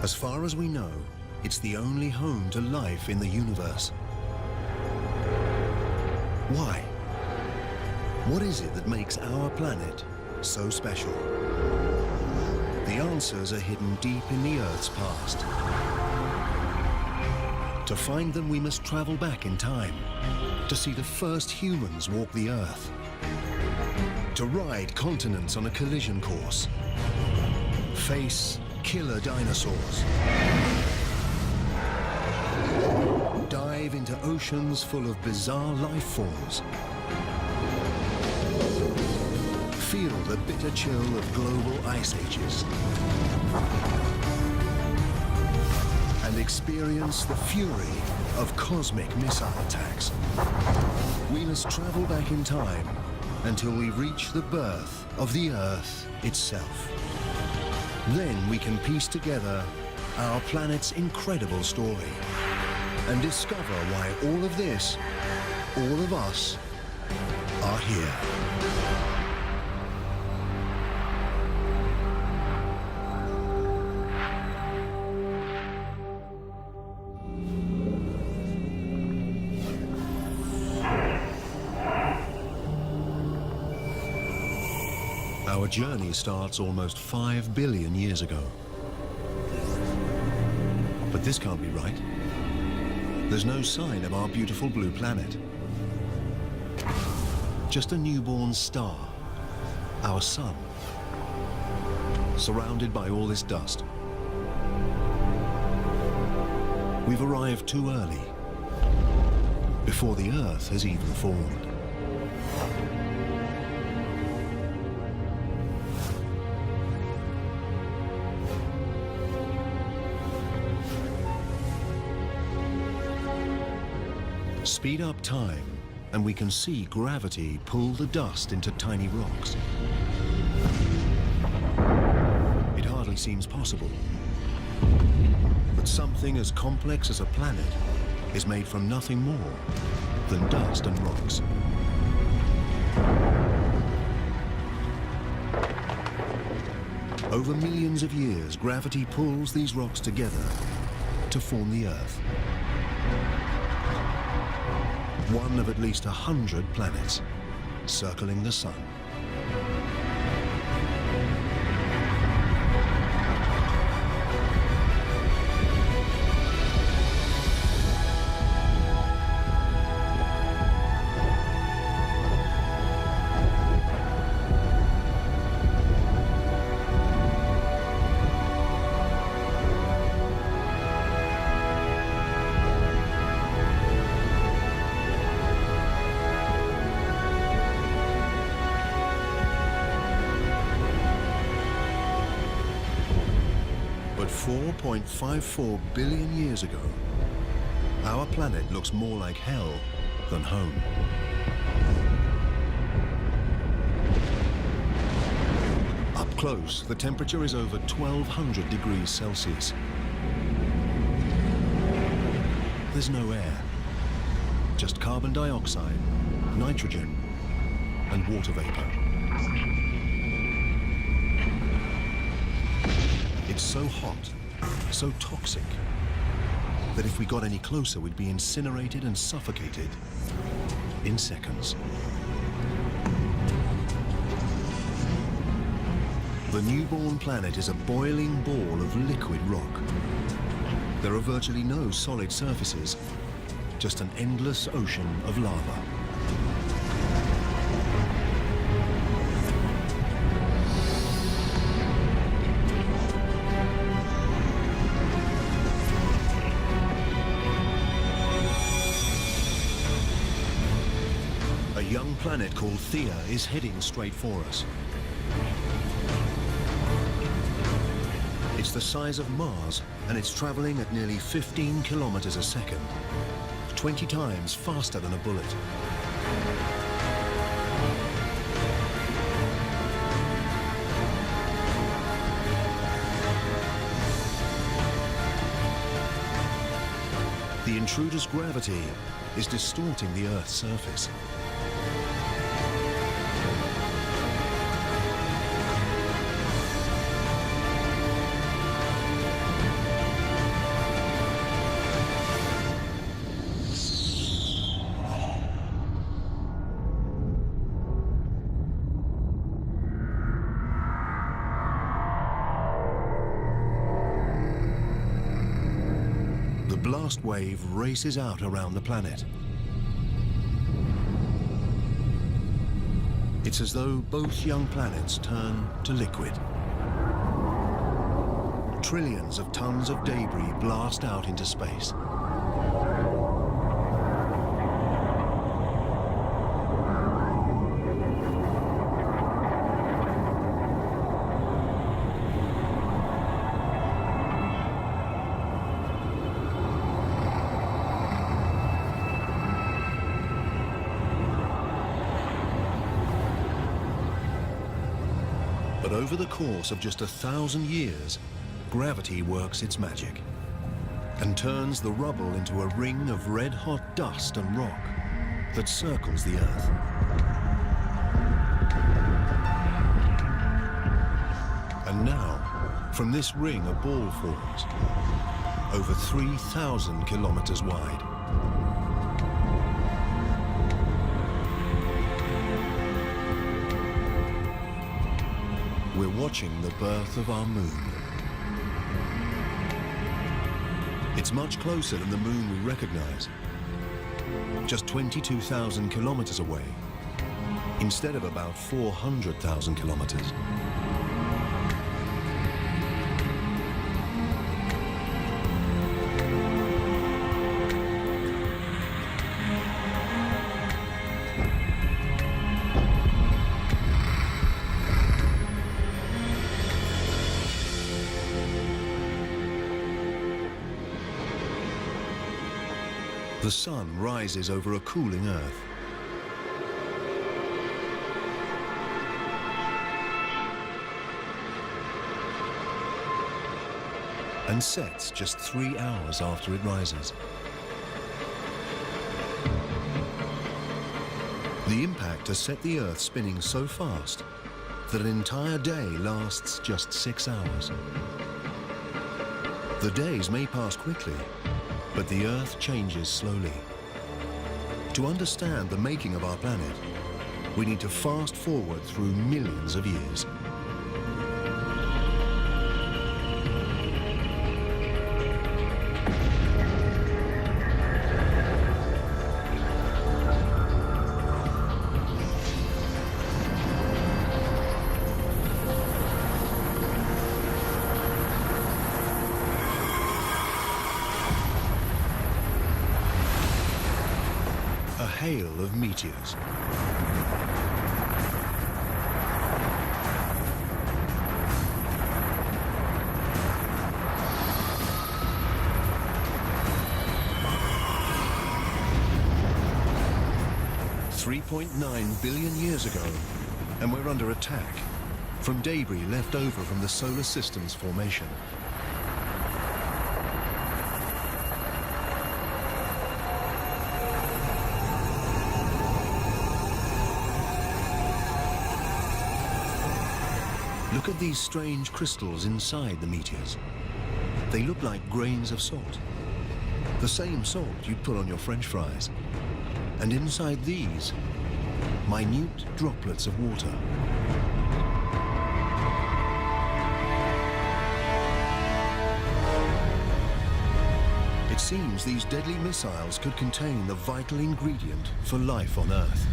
As far as we know, it's the only home to life in the universe. Why? What is it that makes our planet so special? The answers are hidden deep in the Earth's past. To find them, we must travel back in time, to see the first humans walk the Earth, to ride continents on a collision course, face killer dinosaurs, dive into oceans full of bizarre life forms, feel the bitter chill of global ice ages, and experience the fury of cosmic missile attacks. We must travel back in time until we reach the birth of the Earth itself. Then we can piece together our planet's incredible story and discover why all of this, all of us, are here. Our journey starts almost 5 billion years ago. But this can't be right. There's no sign of our beautiful blue planet. Just a newborn star, our sun, surrounded by all this dust. We've arrived too early, before the Earth has even formed. Speed up time, and we can see gravity pull the dust into tiny rocks. It hardly seems possible. But something as complex as a planet is made from nothing more than dust and rocks. Over millions of years, gravity pulls these rocks together to form the Earth. One of at least 100 planets circling the sun. But 4.54 billion years ago, our planet looks more like hell than home. Up close, the temperature is over 1200 degrees Celsius. There's no air, just carbon dioxide, nitrogen, and water vapor. It's so hot, so toxic, that if we got any closer, we'd be incinerated and suffocated in seconds. The newborn planet is a boiling ball of liquid rock. There are virtually no solid surfaces, just an endless ocean of lava. A young planet called Theia is heading straight for us. It's the size of Mars, and it's traveling at nearly 15 kilometers a second, 20 times faster than a bullet. The intruder's gravity is distorting the Earth's surface. blast wave races out around the planet. It's as though both young planets turn to liquid. Trillions of tons of debris blast out into space. But over the course of just 1,000 years, gravity works its magic and turns the rubble into a ring of red-hot dust and rock that circles the Earth. And now, from this ring a ball forms, over 3,000 kilometers wide. We're watching the birth of our moon. It's much closer than the moon we recognize. Just 22,000 kilometers away, instead of about 400,000 kilometers. The sun rises over a cooling Earth. And sets just 3 hours after it rises. The impact has set the Earth spinning so fast that an entire day lasts just 6 hours. The days may pass quickly, but the Earth changes slowly. To understand the making of our planet, we need to fast forward through millions of years. A hail of meteors. $3.9 billion years ago, and we're under attack from debris left over from the solar system's formation. Look at these strange crystals inside the meteors. They look like grains of salt. The same salt you'd put on your French fries. And inside these, minute droplets of water. It seems these deadly missiles could contain the vital ingredient for life on Earth.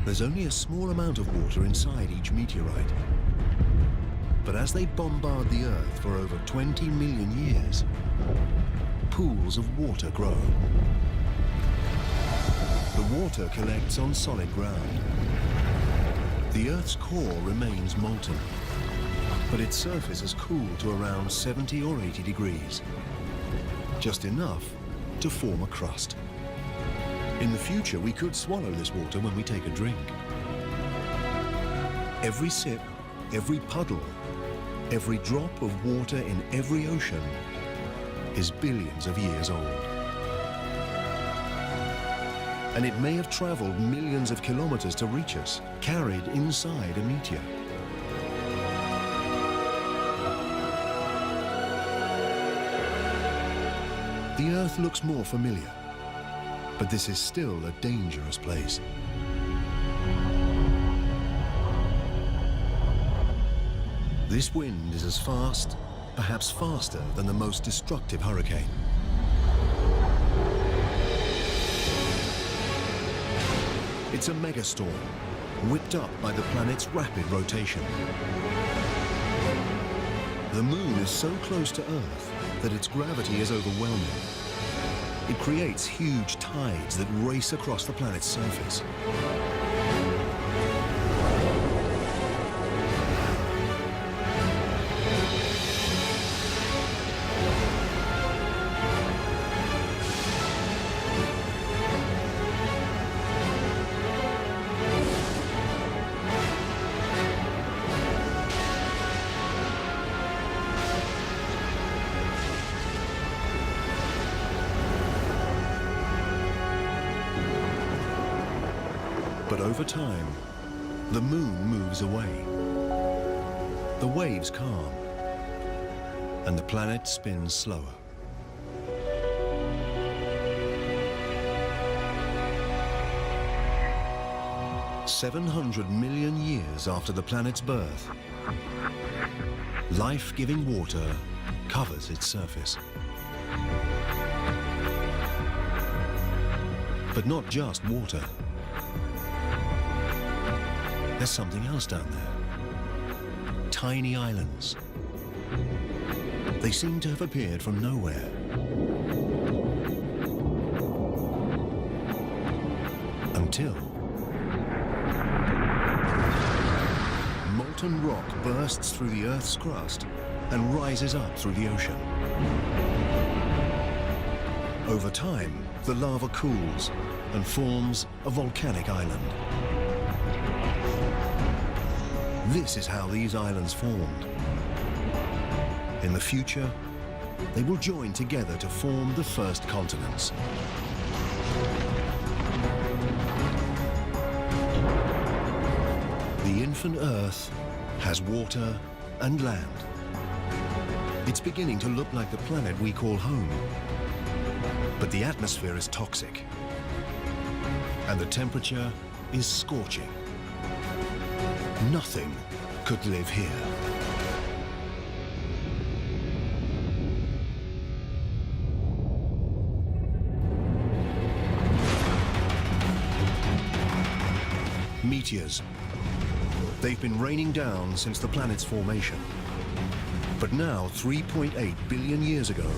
There's only a small amount of water inside each meteorite. But as they bombard the Earth for over 20 million years, pools of water grow. The water collects on solid ground. The Earth's core remains molten, but its surface has cooled to around 70 or 80 degrees, just enough to form a crust. In the future, we could swallow this water when we take a drink. Every sip, every puddle, every drop of water in every ocean is billions of years old. And it may have traveled millions of kilometers to reach us, carried inside a meteor. The Earth looks more familiar, but this is still a dangerous place. This wind is as fast, perhaps faster than the most destructive hurricane. It's a megastorm, whipped up by the planet's rapid rotation. The moon is so close to Earth that its gravity is overwhelming. It creates huge tides that race across the planet's surface. But over time, the moon moves away. The waves calm, and the planet spins slower. "700 million years after the planet's birth, life-giving water covers its surface. But not just water. There's something else down there. Tiny islands. They seem to have appeared from nowhere. Until molten rock bursts through the Earth's crust and rises up through the ocean. Over time, the lava cools and forms a volcanic island. This is how these islands formed. In the future, they will join together to form the first continents. The infant Earth has water and land. It's beginning to look like the planet we call home. But the atmosphere is toxic, and the temperature is scorching. Nothing could live here. Meteors. They've been raining down since the planet's formation. But now, 3.8 billion years ago,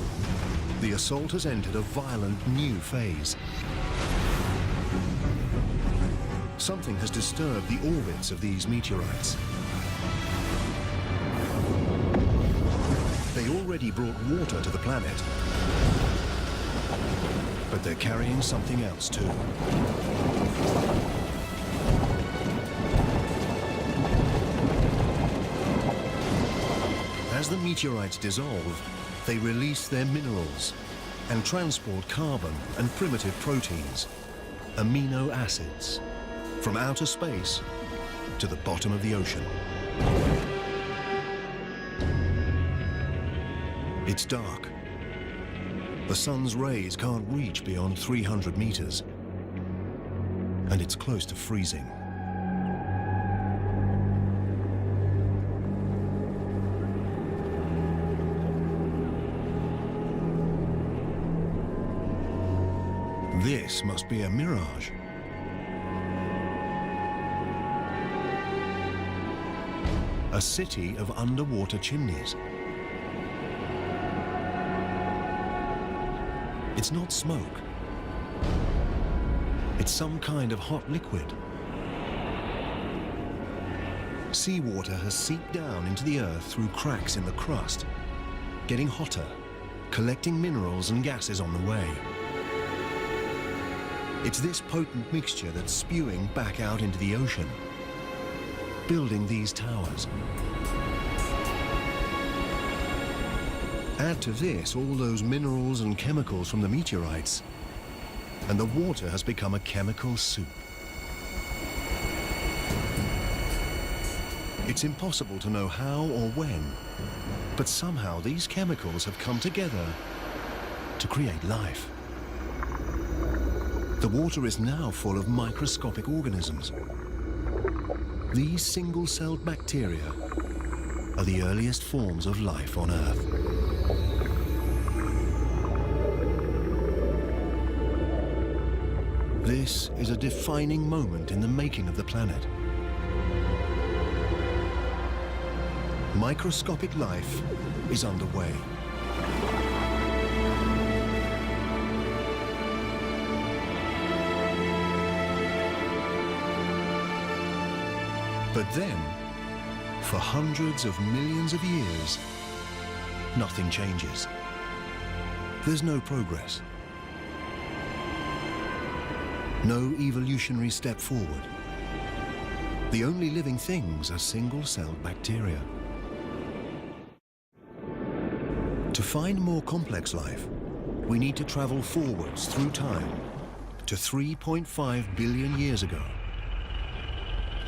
the assault has entered a violent new phase. Something has disturbed the orbits of these meteorites. They already brought water to the planet, but they're carrying something else too. As the meteorites dissolve, they release their minerals and transport carbon and primitive proteins, amino acids, from outer space to the bottom of the ocean. It's dark. The sun's rays can't reach beyond 300 meters, and it's close to freezing. This must be a mirage. A city of underwater chimneys. It's not smoke. It's some kind of hot liquid. Seawater has seeped down into the Earth through cracks in the crust, getting hotter, collecting minerals and gases on the way. It's this potent mixture that's spewing back out into the ocean, building these towers. Add to this all those minerals and chemicals from the meteorites, and the water has become a chemical soup. It's impossible to know how or when, but somehow these chemicals have come together to create life. The water is now full of microscopic organisms. These single-celled bacteria are the earliest forms of life on Earth. This is a defining moment in the making of the planet. Microscopic life is underway. But then, for hundreds of millions of years, nothing changes. There's no progress. No evolutionary step forward. The only living things are single-celled bacteria. To find more complex life, we need to travel forwards through time to 3.5 billion years ago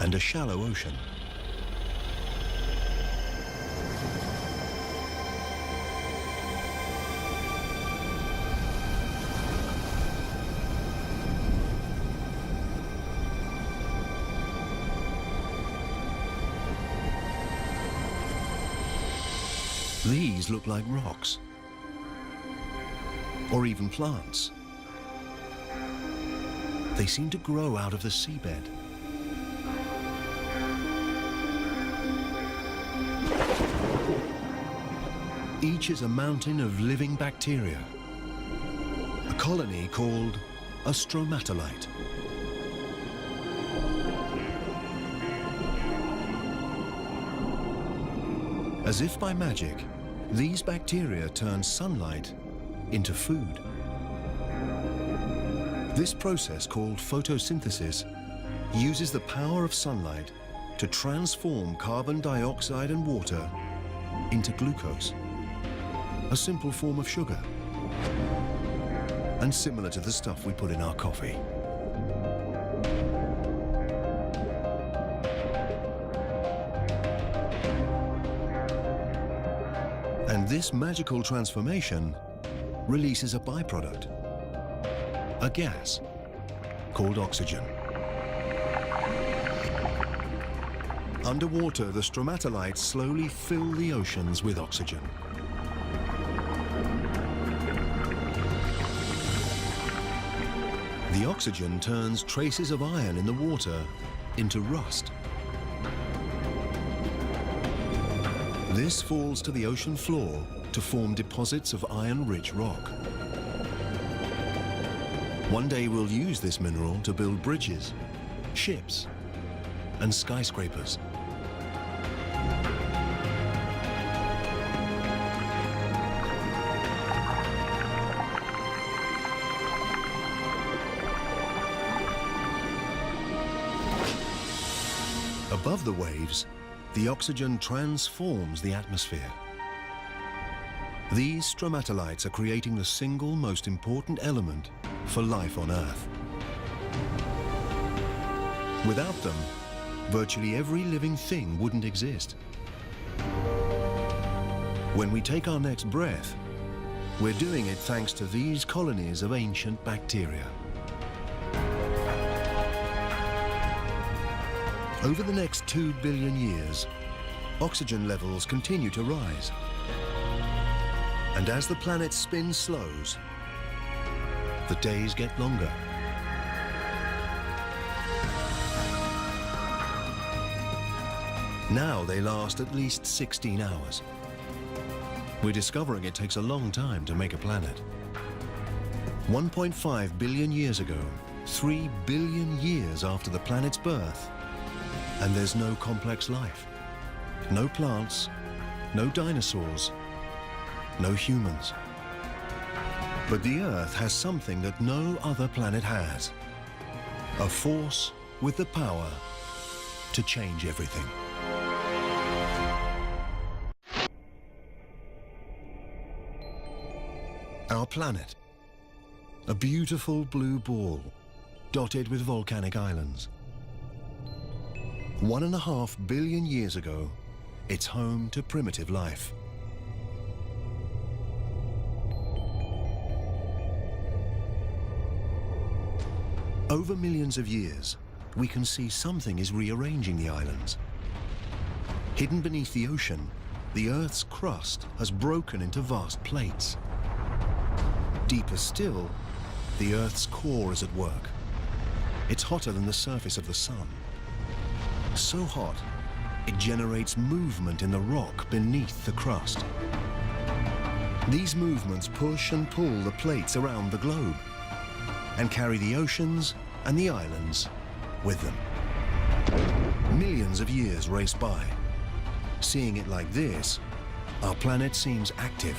and a shallow ocean. These look like rocks, or even plants. They seem to grow out of the seabed. Each is a mountain of living bacteria, a colony called a stromatolite. As if by magic, these bacteria turn sunlight into food. This process, called photosynthesis, uses the power of sunlight to transform carbon dioxide and water into glucose, a simple form of sugar, and similar to the stuff we put in our coffee. And this magical transformation releases a byproduct, a gas called oxygen. Underwater, the stromatolites slowly fill the oceans with oxygen. The oxygen turns traces of iron in the water into rust. This falls to the ocean floor to form deposits of iron-rich rock. One day we'll use this mineral to build bridges, ships, and skyscrapers. Above the waves, the oxygen transforms the atmosphere. These stromatolites are creating the single most important element for life on Earth. Without them, virtually every living thing wouldn't exist. When we take our next breath, we're doing it thanks to these colonies of ancient bacteria. Over the next 2 billion years, oxygen levels continue to rise. And as the planet's spin slows, the days get longer. Now they last at least 16 hours. We're discovering it takes a long time to make a planet. 1.5 billion years ago, 3 billion years after the planet's birth, and there's no complex life. No plants, no dinosaurs, no humans. But the Earth has something that no other planet has. A force with the power to change everything. Our planet, a beautiful blue ball, dotted with volcanic islands. 1.5 billion years ago, it's home to primitive life. Over millions of years, we can see something is rearranging the islands. Hidden beneath the ocean, the Earth's crust has broken into vast plates. Deeper still, the Earth's core is at work. It's hotter than the surface of the sun. So hot, it generates movement in the rock beneath the crust. These movements push and pull the plates around the globe and carry the oceans and the islands with them. Millions of years race by. Seeing it like this, our planet seems active,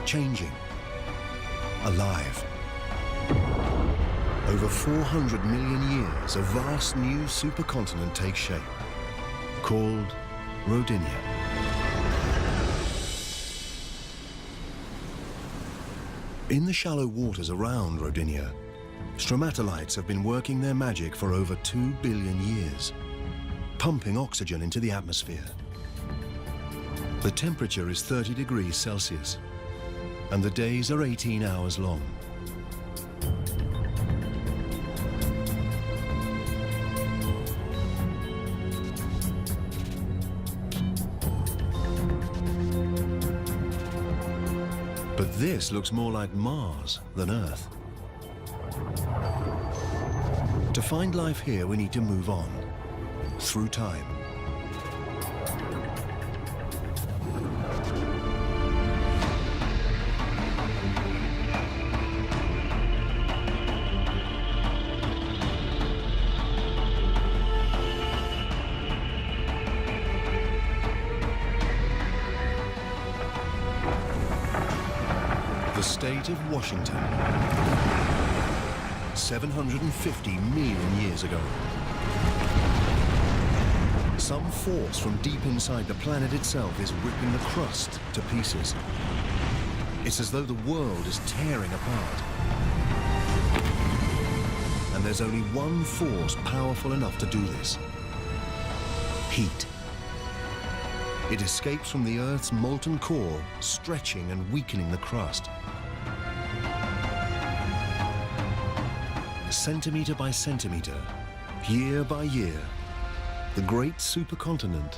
changing, alive. Over 400 million years, a vast new supercontinent takes shape, called Rodinia. In the shallow waters around Rodinia, stromatolites have been working their magic for over 2 billion years, pumping oxygen into the atmosphere. The temperature is 30 degrees Celsius, and the days are 18 hours long. But this looks more like Mars than Earth. To find life here, we need to move on, through time. The state of Washington, 750 million years ago. Some force from deep inside the planet itself is ripping the crust to pieces. It's as though the world is tearing apart. And there's only one force powerful enough to do this: heat. It escapes from the Earth's molten core, stretching and weakening the crust. Centimeter by centimeter, year by year, the great supercontinent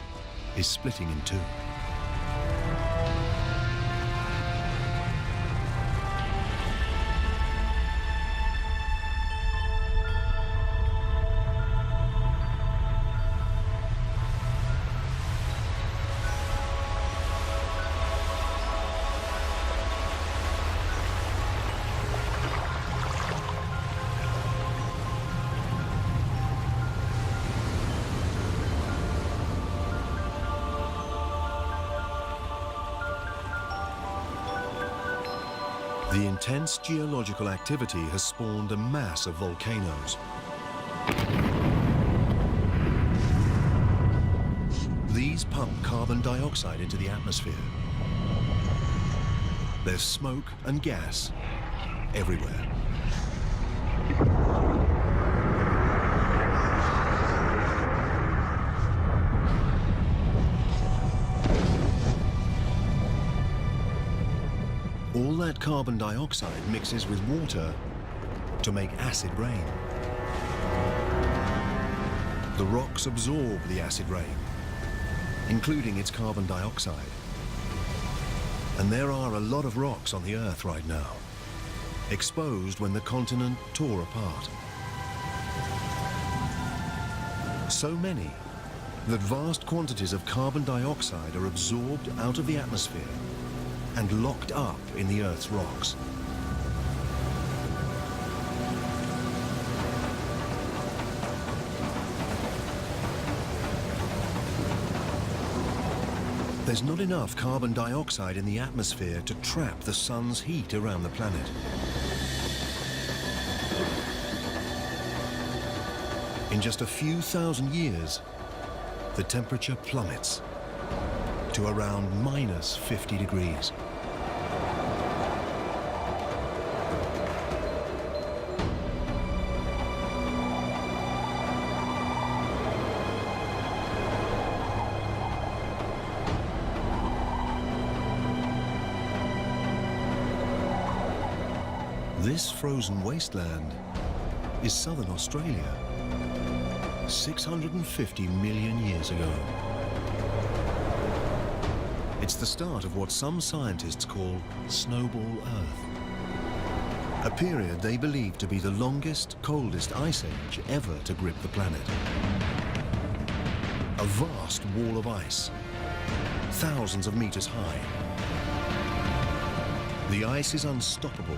is splitting in two. The intense geological activity has spawned a mass of volcanoes. These pump carbon dioxide into the atmosphere. There's smoke and gas everywhere. All that carbon dioxide mixes with water to make acid rain. The rocks absorb the acid rain, including its carbon dioxide. And there are a lot of rocks on the Earth right now, exposed when the continent tore apart. So many that vast quantities of carbon dioxide are absorbed out of the atmosphere and locked up in the Earth's rocks. There's not enough carbon dioxide in the atmosphere to trap the sun's heat around the planet. In just a few thousand years, the temperature plummets to around minus 50 degrees. This frozen wasteland is southern Australia, 650 million years ago. It's the start of what some scientists call Snowball Earth, a period they believe to be the longest, coldest ice age ever to grip the planet. A vast wall of ice, thousands of meters high. The ice is unstoppable.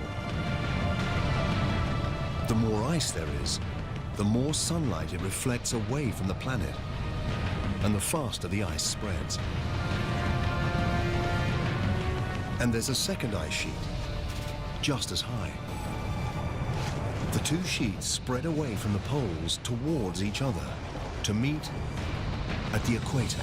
The more ice there is, the more sunlight it reflects away from the planet, and the faster the ice spreads. And there's a second ice sheet, just as high. The two sheets spread away from the poles towards each other to meet at the equator.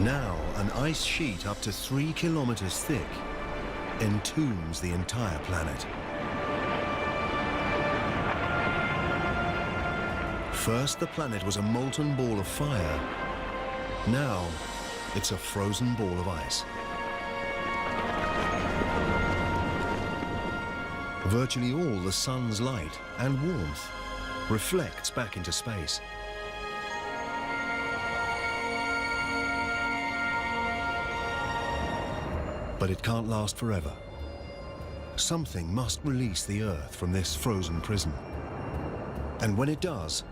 Now, an ice sheet up to 3 kilometers thick entombs the entire planet. First, the planet was a molten ball of fire. Now, it's a frozen ball of ice. Virtually all the sun's light and warmth reflects back into space. But it can't last forever. Something must release the Earth from this frozen prison. And when it does,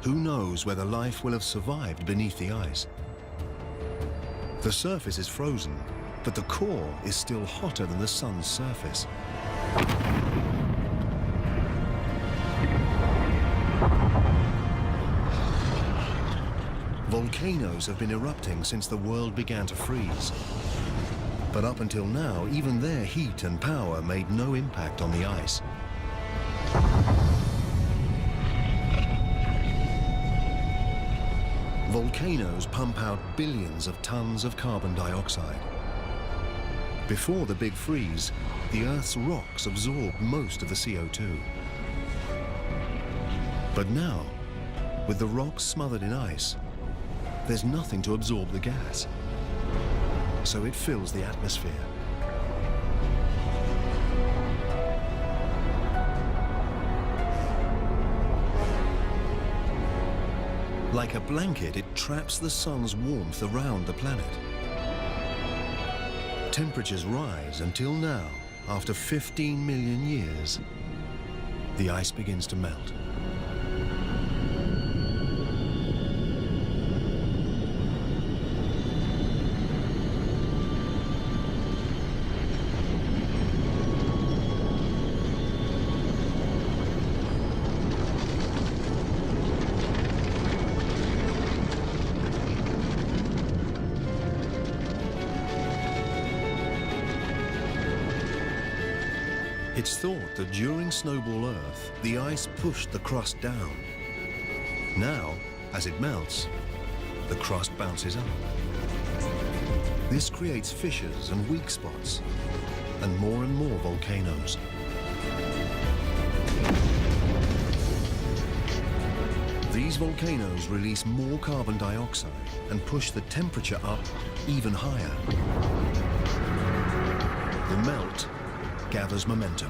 who knows whether life will have survived beneath the ice. The surface is frozen, but the core is still hotter than the sun's surface. Volcanoes have been erupting since the world began to freeze. But up until now, even their heat and power made no impact on the ice. Volcanoes pump out billions of tons of carbon dioxide. Before the big freeze, the Earth's rocks absorbed most of the CO2. But now, with the rocks smothered in ice, there's nothing to absorb the gas. So it fills the atmosphere. Like a blanket, it traps the sun's warmth around the planet. Temperatures rise until now, after 15 million years, the ice begins to melt. It's thought that during Snowball Earth, the ice pushed the crust down. Now, as it melts, the crust bounces up. This creates fissures and weak spots, and more volcanoes. These volcanoes release more carbon dioxide and push the temperature up even higher. The melt gathers momentum.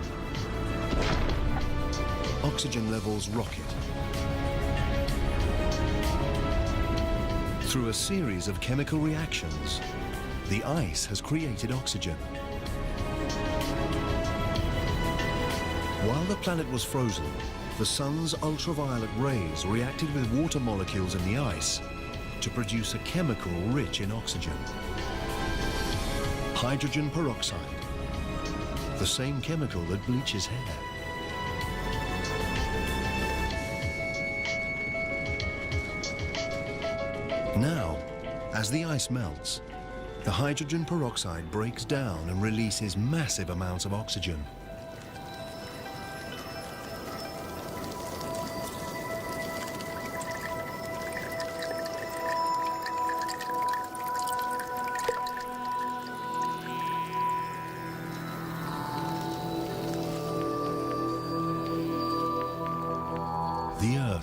Oxygen levels rocket. Through a series of chemical reactions, the ice has created oxygen. While the planet was frozen, the sun's ultraviolet rays reacted with water molecules in the ice to produce a chemical rich in oxygen. Hydrogen peroxide, the same chemical that bleaches hair. Now, as the ice melts, the hydrogen peroxide breaks down and releases massive amounts of oxygen.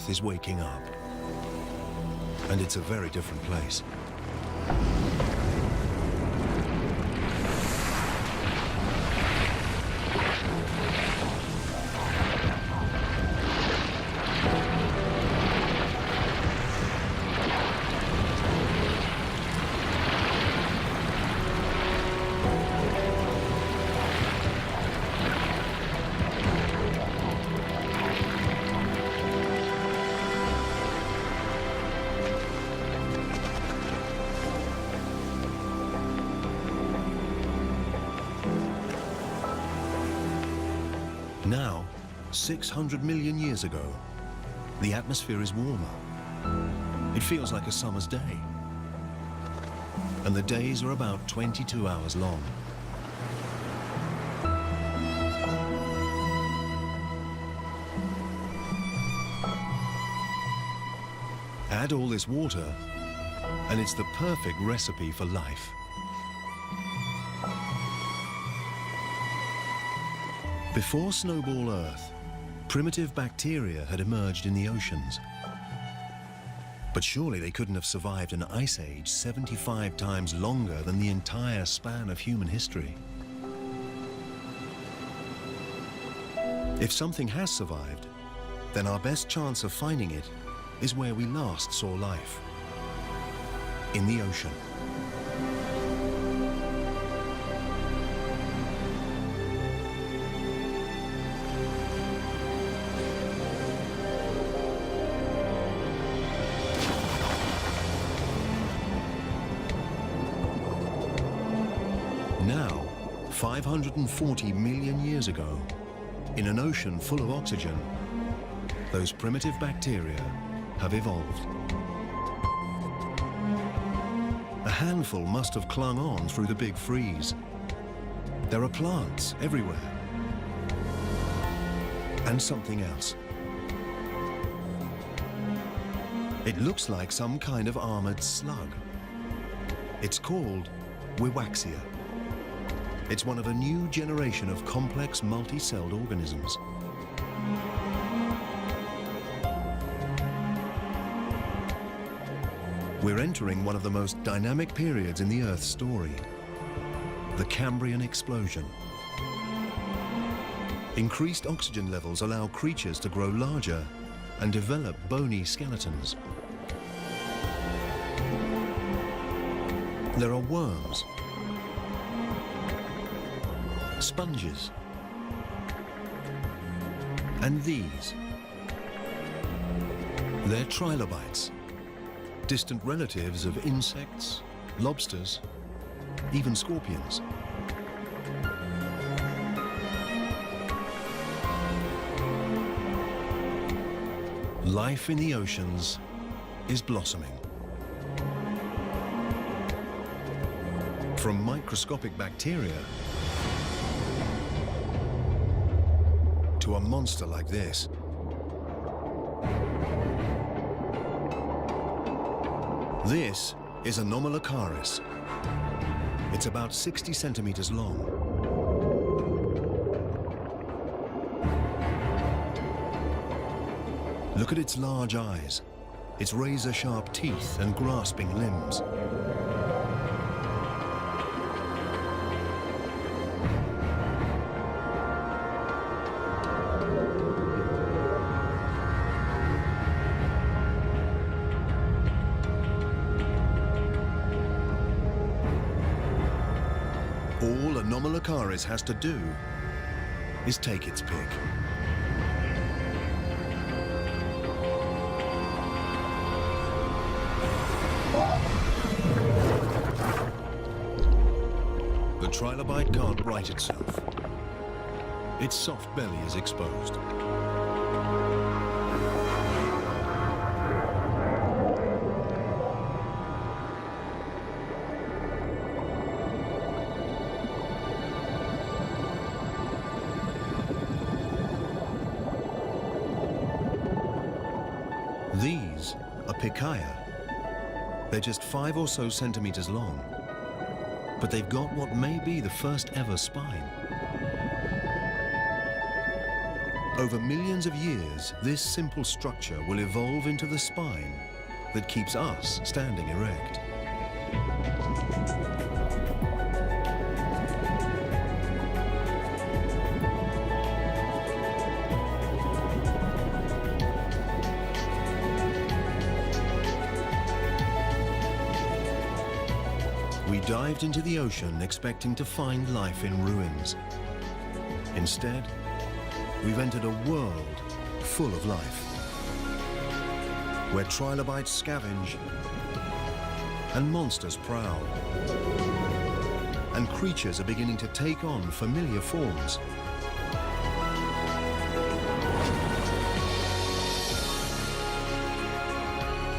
Earth is waking up. And it's a very different place. Now, 600 million years ago, the atmosphere is warmer. It feels like a summer's day. And the days are about 22 hours long. Add all this water, and it's the perfect recipe for life. Before Snowball Earth, primitive bacteria had emerged in the oceans. But surely they couldn't have survived an ice age 75 times longer than the entire span of human history. If something has survived, then our best chance of finding it is where we last saw life, in the ocean. Now, 540 million years ago, in an ocean full of oxygen, those primitive bacteria have evolved. A handful must have clung on through the big freeze. There are plants everywhere. And something else. It looks like some kind of armored slug. It's called Wiwaxia. It's one of a new generation of complex multi-celled organisms. We're entering one of the most dynamic periods in the Earth's story, the Cambrian explosion. Increased oxygen levels allow creatures to grow larger and develop bony skeletons. There are worms, sponges, and these. They're trilobites, distant relatives of insects, lobsters, even scorpions. Life in the oceans is blossoming. From microscopic bacteria to a monster like this. This is Anomalocaris. It's about 60 centimeters long. Look at its large eyes, its razor-sharp teeth and grasping limbs. All Anomalocaris has to do is take its pick. The trilobite can't right itself. Its soft belly is exposed. These are Picaia. They're just 5 or so centimeters long, but they've got what may be the first ever spine. Over millions of years, this simple structure will evolve into the spine that keeps us standing erect. We dived into the ocean expecting to find life in ruins. Instead, we've entered a world full of life, where trilobites scavenge and monsters prowl, and creatures are beginning to take on familiar forms.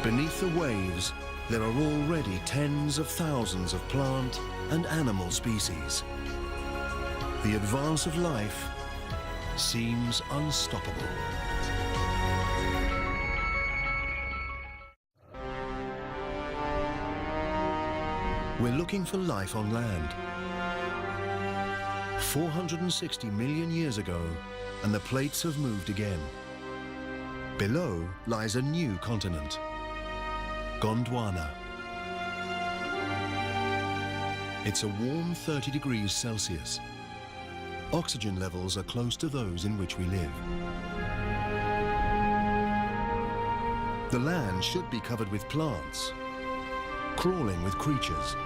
Beneath the waves, there are already tens of thousands of plant and animal species. The advance of life seems unstoppable. We're looking for life on land. 460 million years ago, and the plates have moved again. Below lies a new continent, Gondwana. It's a warm 30 degrees Celsius. Oxygen levels are close to those in which we live. The land should be covered with plants, crawling with creatures.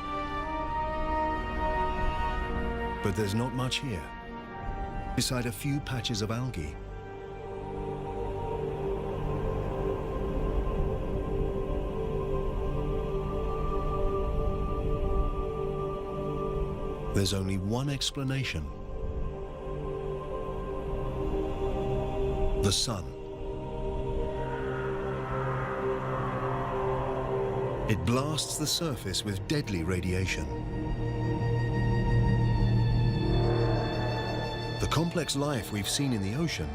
But there's not much here, beside a few patches of algae. There's only one explanation. The sun. It blasts the surface with deadly radiation. The complex life we've seen in the ocean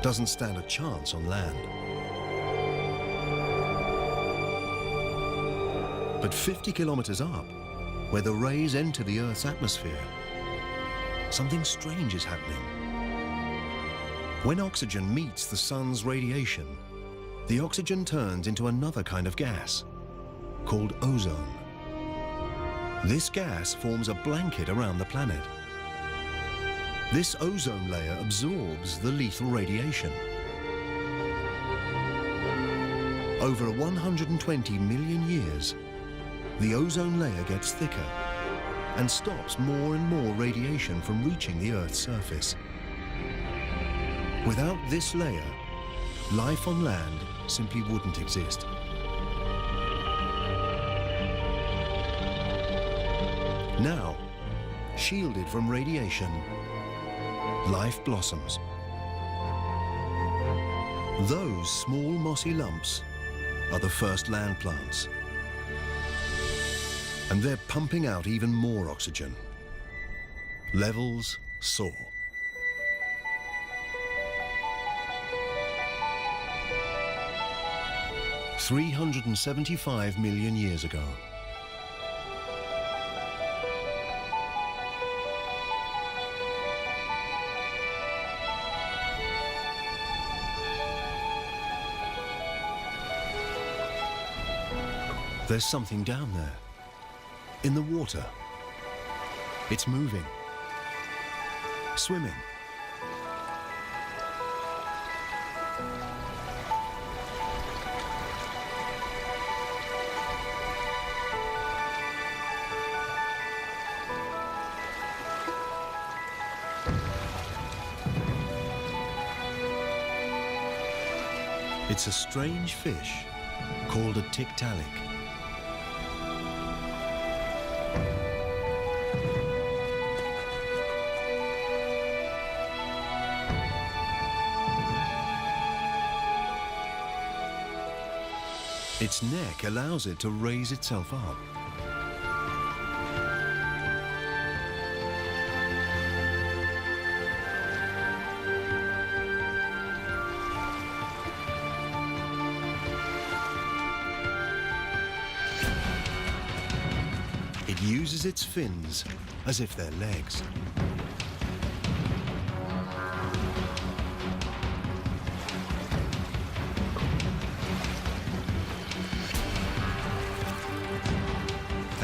doesn't stand a chance on land. But 50 kilometers up, where the rays enter the Earth's atmosphere, something strange is happening. When oxygen meets the sun's radiation, the oxygen turns into another kind of gas, called ozone. This gas forms a blanket around the planet. This ozone layer absorbs the lethal radiation. Over 120 million years, the ozone layer gets thicker and stops more and more radiation from reaching the Earth's surface. Without this layer, life on land simply wouldn't exist. Now, shielded from radiation, life blossoms. Those small mossy lumps are the first land plants. And they're pumping out even more oxygen. Levels soar. $375 million years ago. There's something down there, in the water. It's moving, swimming. It's a strange fish called a tiktaalik. Its neck allows it to raise itself up. It uses its fins as if they're legs.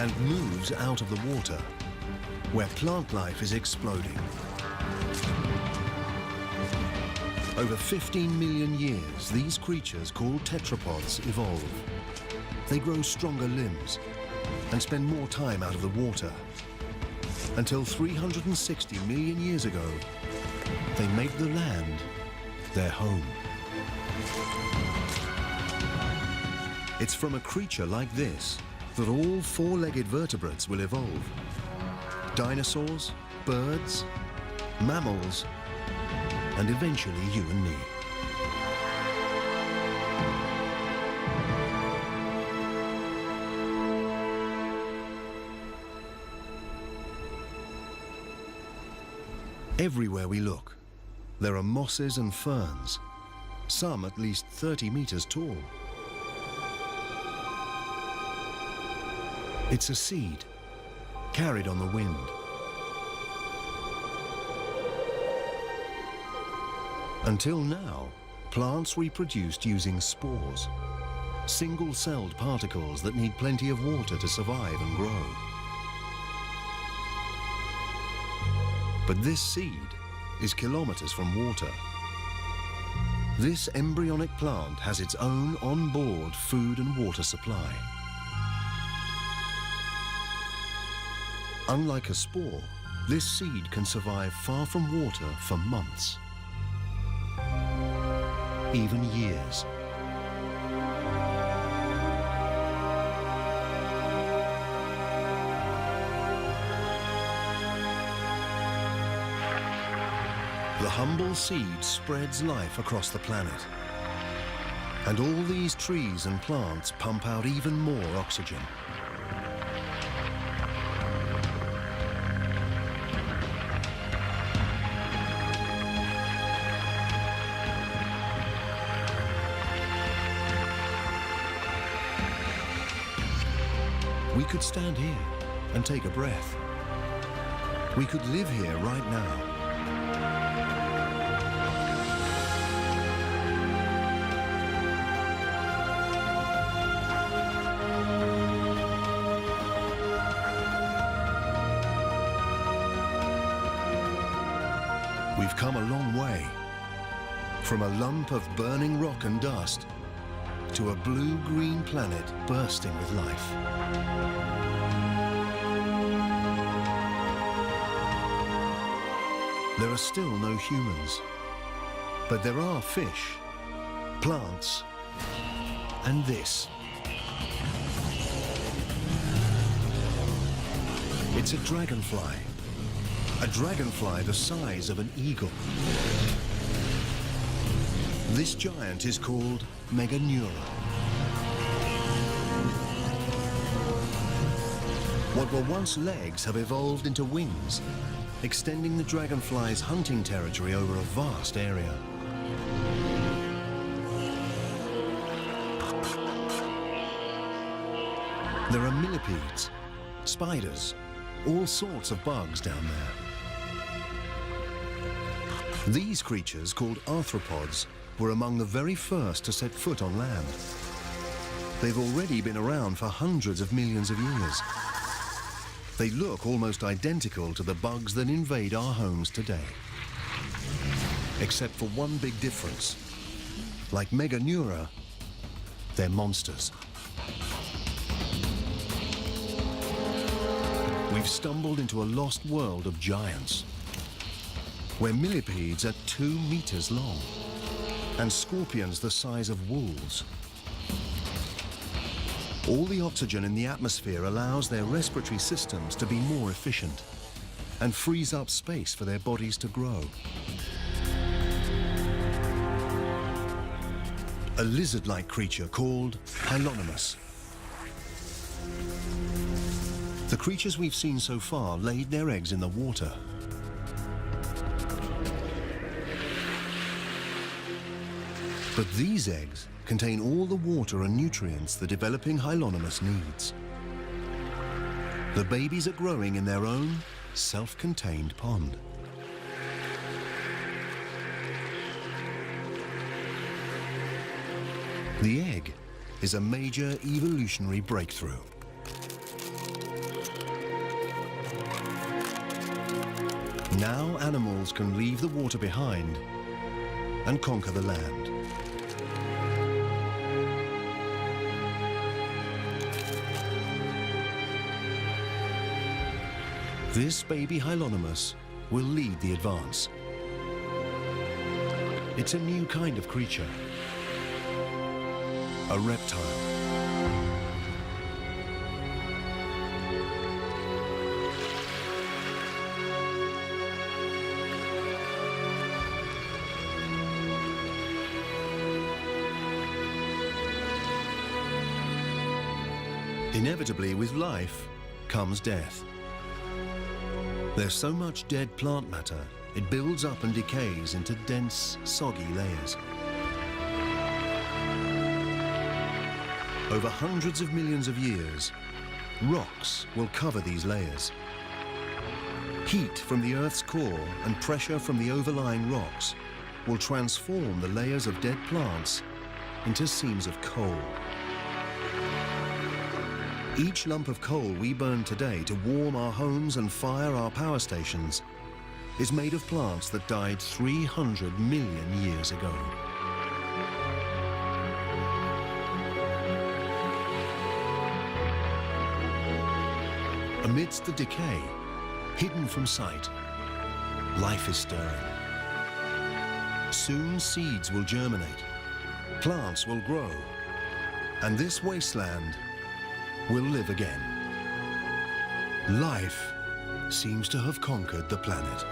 and moves out of the water, where plant life is exploding. Over 15 million years, these creatures called tetrapods evolve. They grow stronger limbs and spend more time out of the water, until 360 million years ago, they make the land their home. It's from a creature like this that all four-legged vertebrates will evolve. Dinosaurs, birds, mammals, and eventually you and me. Everywhere we look, there are mosses and ferns, some at least 30 meters tall. It's a seed, carried on the wind. Until now, plants reproduced using spores, single-celled particles that need plenty of water to survive and grow. But this seed is kilometers from water. This embryonic plant has its own on-board food and water supply. Unlike a spore, this seed can survive far from water for months, even years. The humble seed spreads life across the planet. And all these trees and plants pump out even more oxygen. We could stand here and take a breath. We could live here right now. We've come a long way, from a lump of burning rock and dust to a blue-green planet bursting with life. There are still no humans, but there are fish, plants, and this. It's a dragonfly. A dragonfly the size of an eagle. This giant is called Meganeura. What were once legs have evolved into wings, extending the dragonfly's hunting territory over a vast area. There are millipedes, spiders, all sorts of bugs down there. These creatures, called arthropods, were among the very first to set foot on land. They've already been around for hundreds of millions of years. They look almost identical to the bugs that invade our homes today. Except for one big difference. Like Meganeura, they're monsters. We've stumbled into a lost world of giants, where millipedes are 2 meters long, and scorpions the size of wolves. All the oxygen in the atmosphere allows their respiratory systems to be more efficient and frees up space for their bodies to grow. A lizard-like creature called Hylonomus. The creatures we've seen so far laid their eggs in the water. But these eggs contain all the water and nutrients the developing Hylonomus needs. The babies are growing in their own self-contained pond. The egg is a major evolutionary breakthrough. Now animals can leave the water behind and conquer the land. This baby Hylonomus will lead the advance. It's a new kind of creature, a reptile. Inevitably, with life comes death. There's so much dead plant matter, it builds up and decays into dense, soggy layers. Over hundreds of millions of years, rocks will cover these layers. Heat from the Earth's core and pressure from the overlying rocks will transform the layers of dead plants into seams of coal. Each lump of coal we burn today to warm our homes and fire our power stations is made of plants that died 300 million years ago. Amidst the decay, hidden from sight, life is stirring. Soon seeds will germinate, plants will grow, and this wasteland will live again. Life seems to have conquered the planet.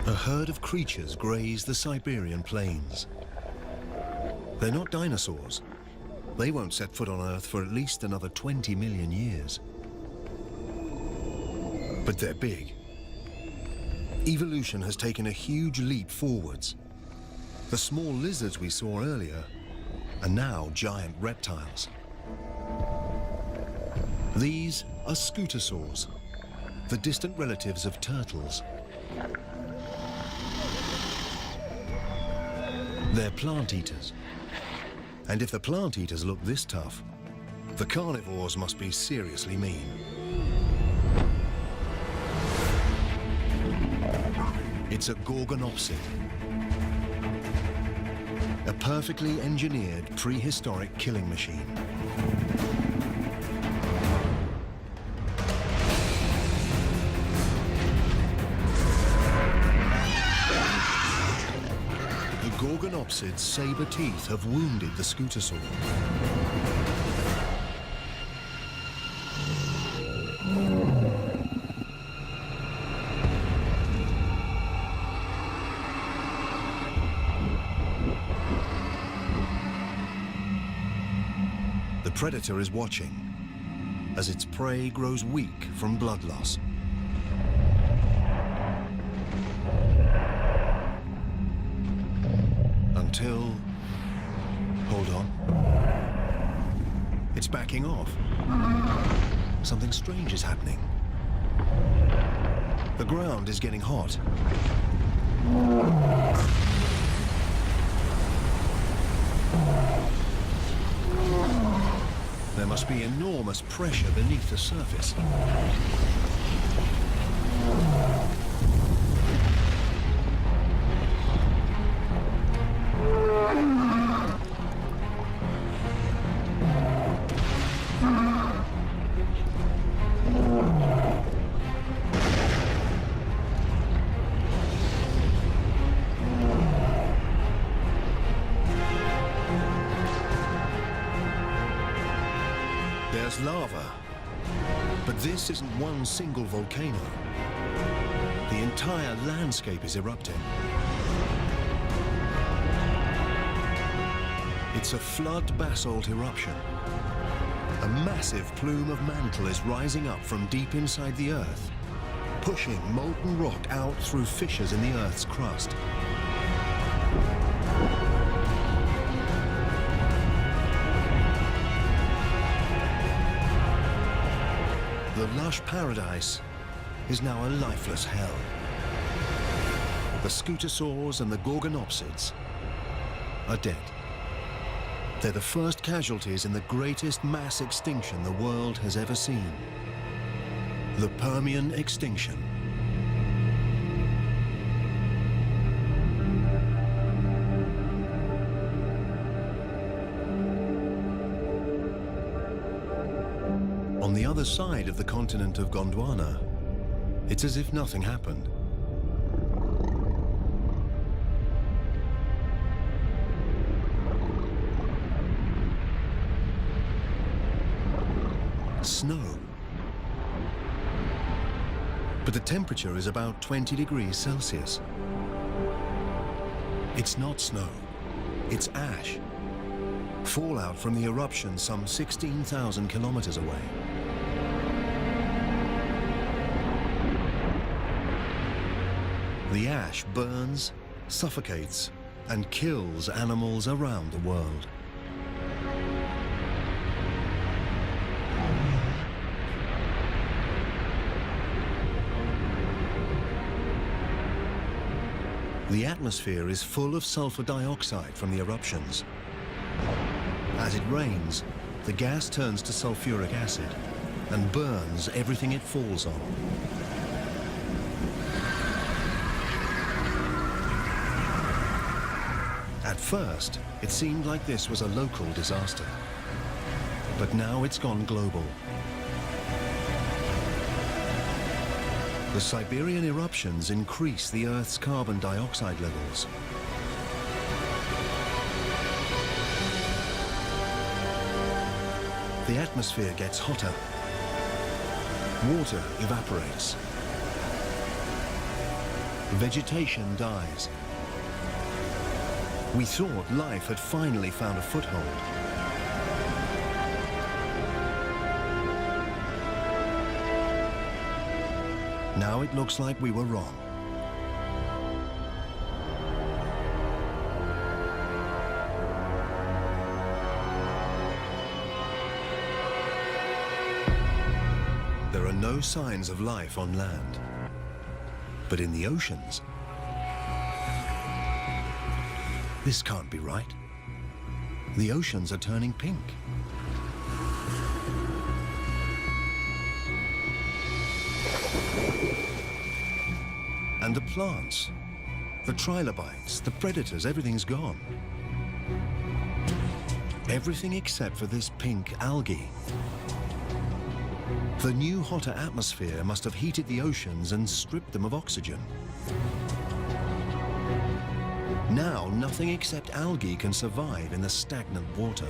A herd of creatures graze the Siberian plains. They're not dinosaurs. They won't set foot on Earth for at least another 20 million years. But they're big. Evolution has taken a huge leap forwards. The small lizards we saw earlier are now giant reptiles. These are scutosaurs, the distant relatives of turtles. They're plant eaters. And if the plant eaters look this tough, the carnivores must be seriously mean. It's a Gorgonopsid, a perfectly engineered prehistoric killing machine. Gorgonopsid's saber teeth have wounded the scutosaur. The predator is watching as its prey grows weak from blood loss. Until, hold on, it's backing off. Something strange is happening. The ground is getting hot. There must be enormous pressure beneath the surface. There's lava, but this isn't one single volcano. The entire landscape is erupting. It's a flood basalt eruption. A massive plume of mantle is rising up from deep inside the Earth, pushing molten rock out through fissures in the Earth's crust. lush paradise is now a lifeless hell. The Scutosaurs and the Gorgonopsids are dead. They're the first casualties in the greatest mass extinction the world has ever seen. The Permian extinction. On the other side of the continent of Gondwana, it's as if nothing happened. Snow. But the temperature is about 20 degrees Celsius. It's not snow, it's ash. Fallout from the eruption some 16,000 kilometers away. The ash burns, suffocates, and kills animals around the world. The atmosphere is full of sulfur dioxide from the eruptions. As it rains, the gas turns to sulfuric acid and burns everything it falls on. At first, it seemed like this was a local disaster, but now it's gone global. The Siberian eruptions increase the Earth's carbon dioxide levels. The atmosphere gets hotter. Water evaporates. Vegetation dies. We thought life had finally found a foothold. Now it looks like we were wrong. There are no signs of life on land, but in the oceans, this can't be right. The oceans are turning pink. And the plants, the trilobites, the predators, everything's gone. Everything except for this pink algae. The new hotter atmosphere must have heated the oceans and stripped them of oxygen. Now, nothing except algae can survive in the stagnant water.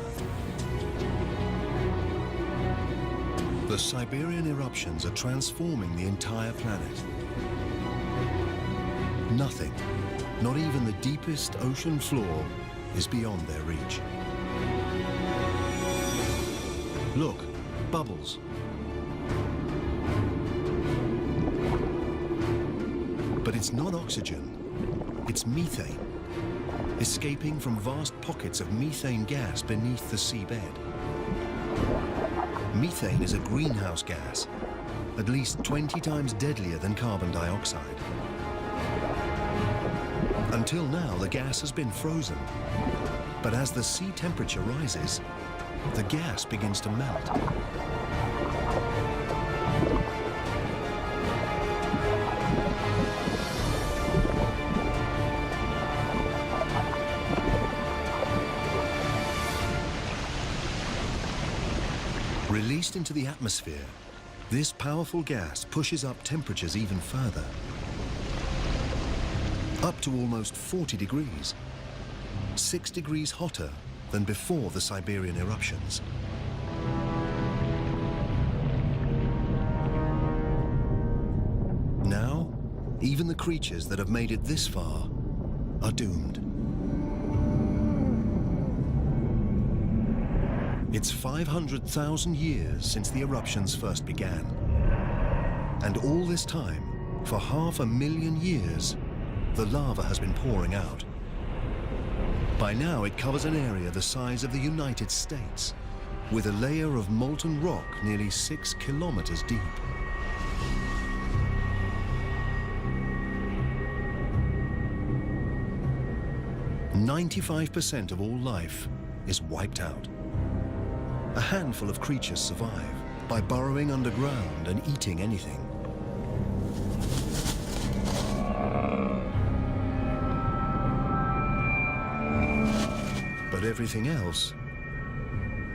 The Siberian eruptions are transforming the entire planet. Nothing, not even the deepest ocean floor, is beyond their reach. Look, bubbles. But it's not oxygen, it's methane, escaping from vast pockets of methane gas beneath the seabed. Methane is a greenhouse gas, at least 20 times deadlier than carbon dioxide. Until now, the gas has been frozen, but as the sea temperature rises, the gas begins to melt. Released into the atmosphere, this powerful gas pushes up temperatures even further, up to almost 40 degrees, 6 degrees hotter than before the Siberian eruptions. Now, even the creatures that have made it this far are doomed. It's 500,000 years since the eruptions first began. And all this time, for 500,000 years, the lava has been pouring out. By now, it covers an area the size of the United States, with a layer of molten rock nearly 6 kilometers deep. 95% of all life is wiped out. A handful of creatures survive by burrowing underground and eating anything. But everything else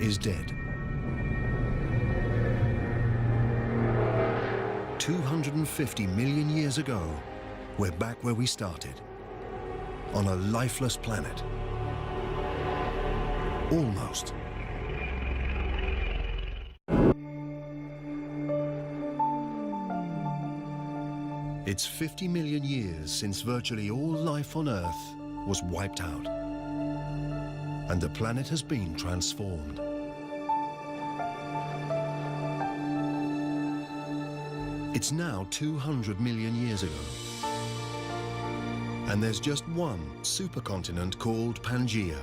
is dead. 250 million years ago, we're back where we started, on a lifeless planet. Almost. It's 50 million years since virtually all life on Earth was wiped out, and the planet has been transformed. It's now 200 million years ago. And there's just one supercontinent called Pangaea,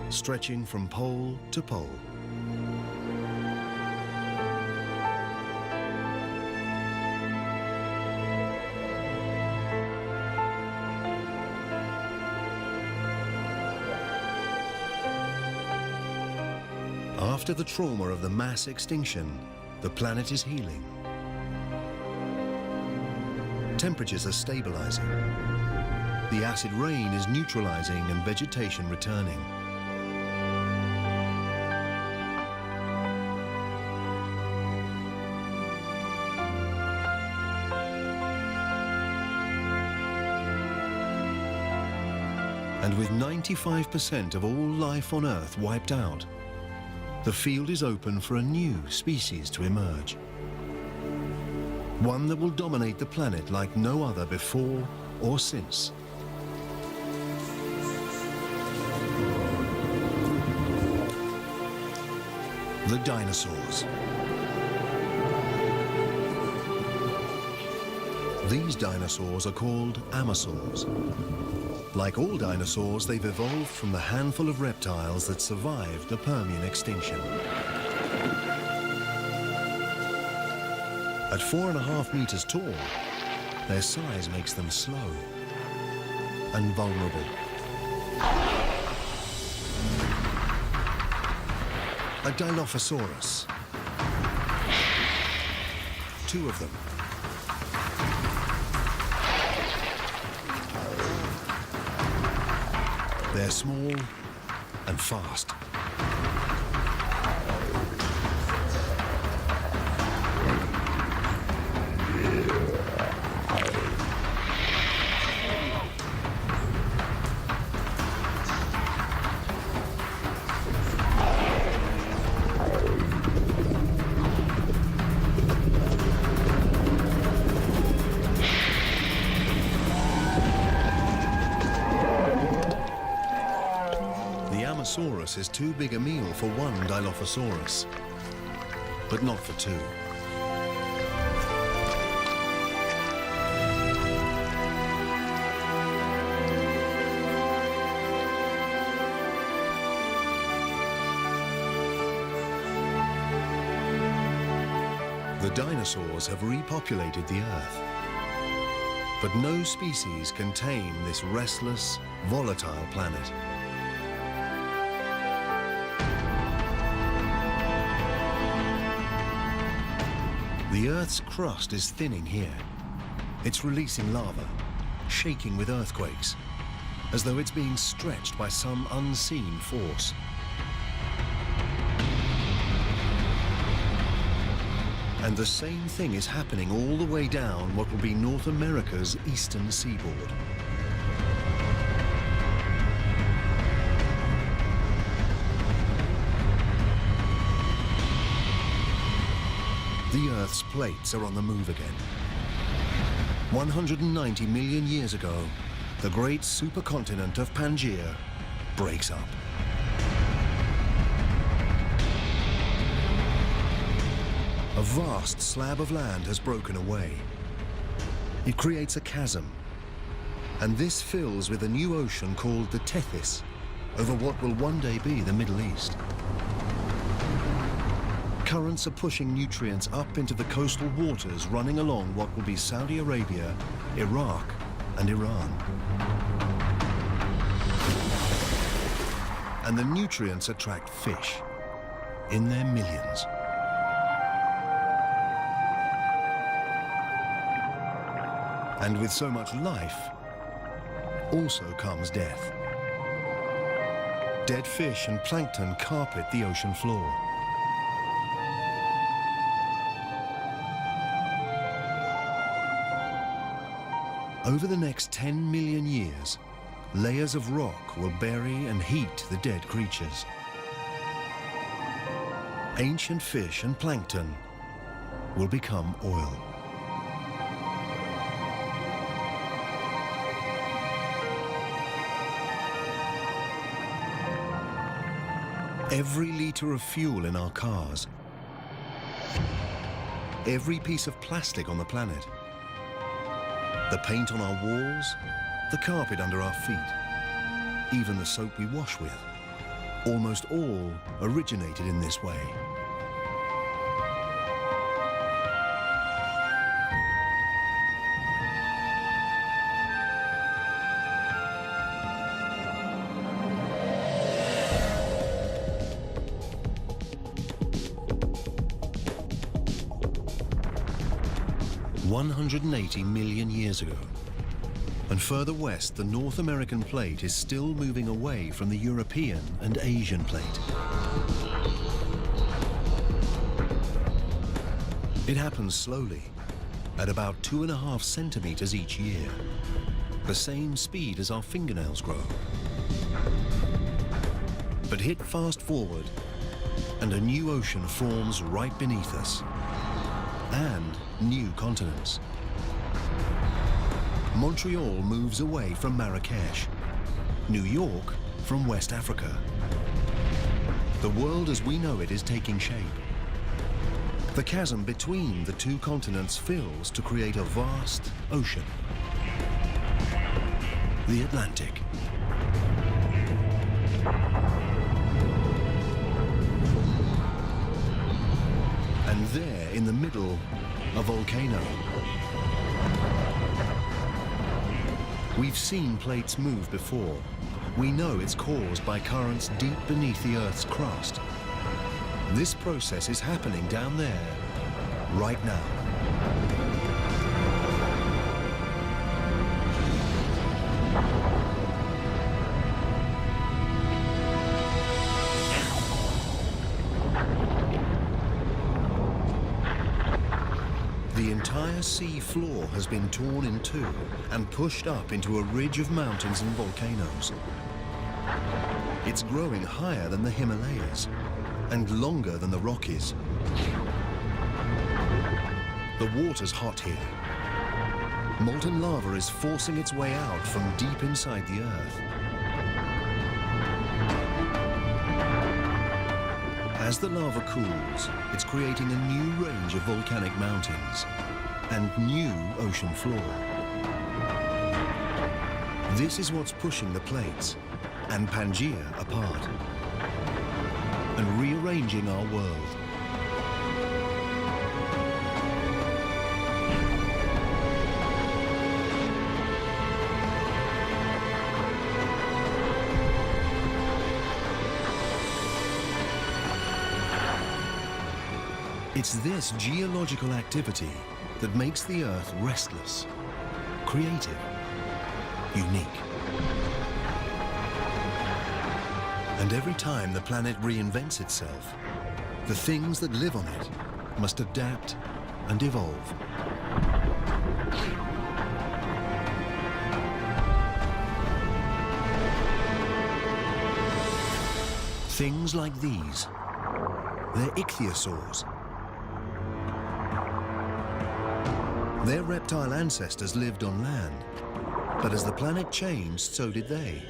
stretching from pole to pole. After the trauma of the mass extinction, the planet is healing. Temperatures are stabilizing. The acid rain is neutralizing and vegetation returning. And with 95% of all life on Earth wiped out, the field is open for a new species to emerge. One that will dominate the planet like no other before or since. The dinosaurs. These dinosaurs are called amosaurs. Like all dinosaurs, they've evolved from the handful of reptiles that survived the Permian extinction. At 4.5 meters tall, their size makes them slow and vulnerable. A Dilophosaurus. 2 of them. They're small and fast. Dilophosaurus is too big a meal for one Dilophosaurus, but not for 2. The dinosaurs have repopulated the Earth, but no species can tame this restless, volatile planet. The Earth's crust is thinning here. It's releasing lava, shaking with earthquakes, as though it's being stretched by some unseen force. And the same thing is happening all the way down what will be North America's eastern seaboard. The Earth's plates are on the move again. 190 million years ago, the great supercontinent of Pangaea breaks up. A vast slab of land has broken away. It creates a chasm, and this fills with a new ocean called the Tethys, over what will one day be the Middle East. Currents are pushing nutrients up into the coastal waters running along what will be Saudi Arabia, Iraq, and Iran. and the nutrients attract fish in their millions. And with so much life, also comes death. Dead fish and plankton carpet the ocean floor. Over the next 10 million years, layers of rock will bury and heat the dead creatures. Ancient fish and plankton will become oil. Every liter of fuel in our cars, every piece of plastic on the planet, the paint on our walls, the carpet under our feet, even the soap we wash with, almost all originated in this way. $180 million years ago. And further west, the North American plate is still moving away from the European and Asian plate. It happens slowly, at about 2.5 centimeters each year, the same speed as our fingernails grow. But hit fast forward, and a new ocean forms right beneath us, and new continents. Montreal moves away from Marrakesh, New York from West Africa. The world as we know it is taking shape. The chasm between the two continents fills to create a vast ocean, the Atlantic. And there, in the middle, a volcano. We've seen plates move before. We know it's caused by currents deep beneath the Earth's crust. This process is happening down there, right now. The entire sea floor has been torn in two and pushed up into a ridge of mountains and volcanoes. It's growing higher than the Himalayas and longer than the Rockies. The water's hot here. Molten lava is forcing its way out from deep inside the Earth. As the lava cools, it's creating a new range of volcanic mountains and new ocean floor. This is what's pushing the plates and Pangaea apart and rearranging our world. It's this geological activity that makes the Earth restless, creative, unique. And every time the planet reinvents itself, the things that live on it must adapt and evolve. Things like these, they're ichthyosaurs. Their reptile ancestors lived on land, but as the planet changed, so did they.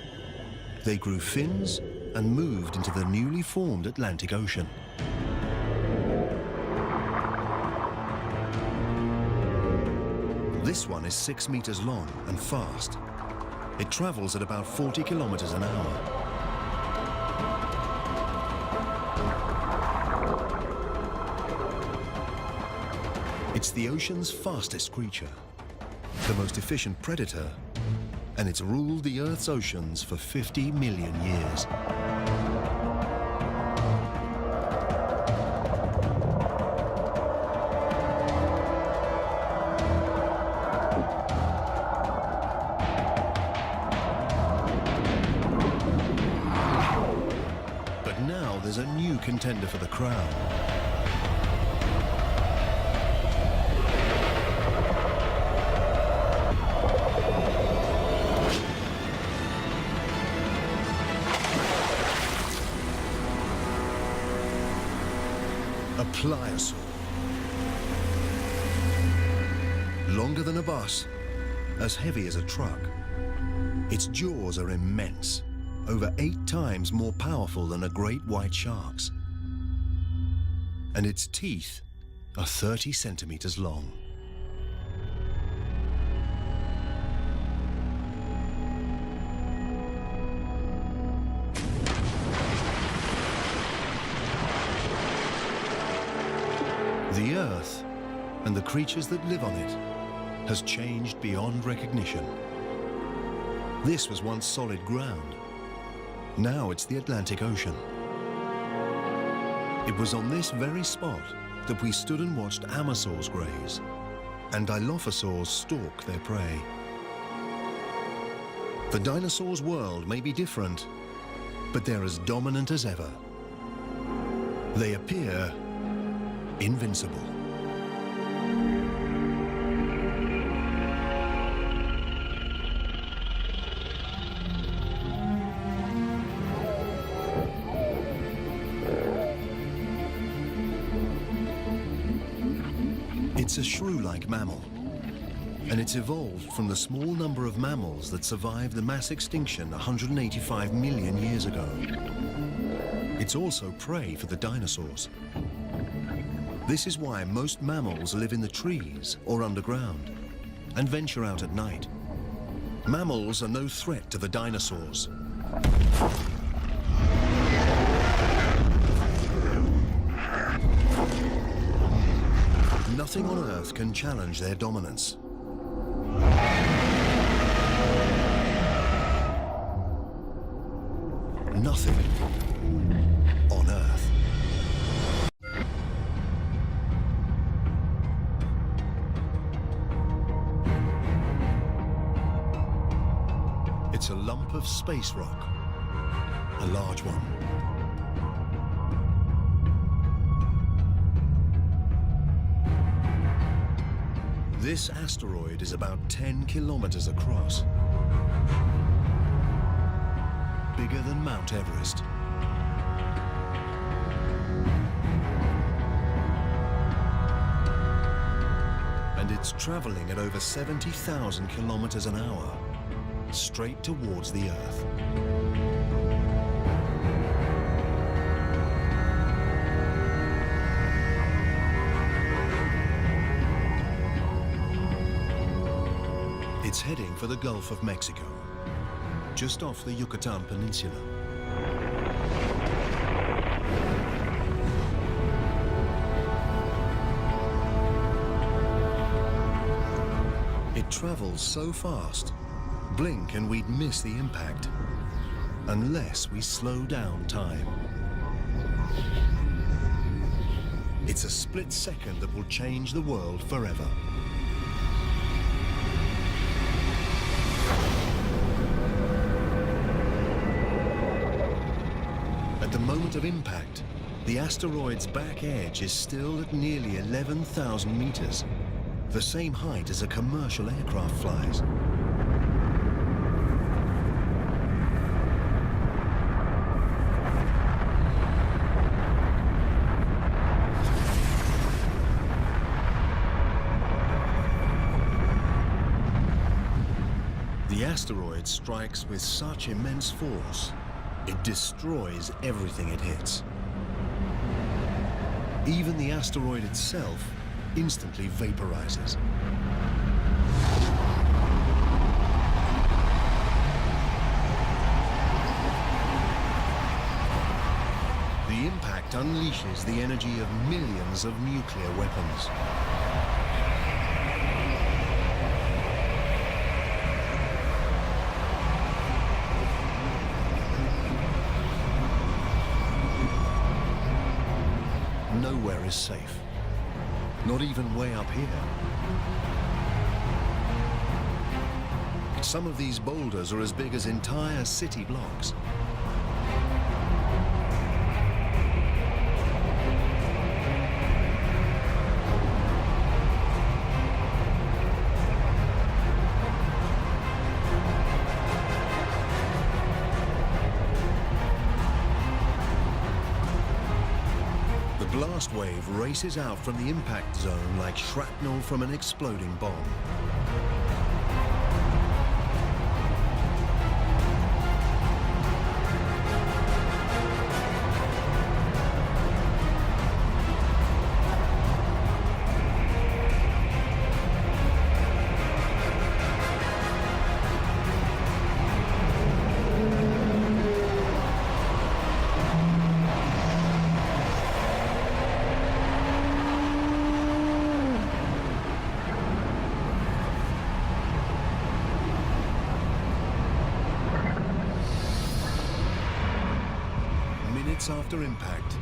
They grew fins and moved into the newly formed Atlantic Ocean. This one is 6 meters long and fast. It travels at about 40 kilometers an hour. It's the ocean's fastest creature, the most efficient predator, and it's ruled the Earth's oceans for 50 million years. But now there's a new contender for the crown. A pliosaur. Longer than a bus, as heavy as a truck. Its jaws are immense, over 8 times more powerful than a great white shark's. And its teeth are 30 centimeters long. The Earth, and the creatures that live on it, has changed beyond recognition. This was once solid ground. Now it's the Atlantic Ocean. It was on this very spot that we stood and watched Amazons graze and Dilophosaurs stalk their prey. The dinosaurs' world may be different, but they're as dominant as ever. They appear invincible. It's a shrew-like mammal, and it's evolved from the small number of mammals that survived the mass extinction 185 million years ago. It's also prey for the dinosaurs. This is why most mammals live in the trees or underground and venture out at night. Mammals are no threat to the dinosaurs. Nothing on Earth can challenge their dominance. Nothing on Earth. It's a lump of space rock, a large one. This asteroid is about 10 kilometers across. Bigger than Mount Everest. And it's traveling at over 70,000 kilometers an hour, straight towards the Earth. It's heading for the Gulf of Mexico, just off the Yucatan Peninsula. It travels so fast, blink and we'd miss the impact, unless we slow down time. It's a split second that will change the world forever. At the moment of impact, the asteroid's back edge is still at nearly 11,000 meters, the same height as a commercial aircraft flies. The asteroid strikes with such immense force, it destroys everything it hits. Even the asteroid itself instantly vaporizes. The impact unleashes the energy of millions of nuclear weapons. nowhere is safe. Not even way up here. Some of these boulders are as big as entire city blocks. The blast wave races out from the impact zone like shrapnel from an exploding bomb. After impact,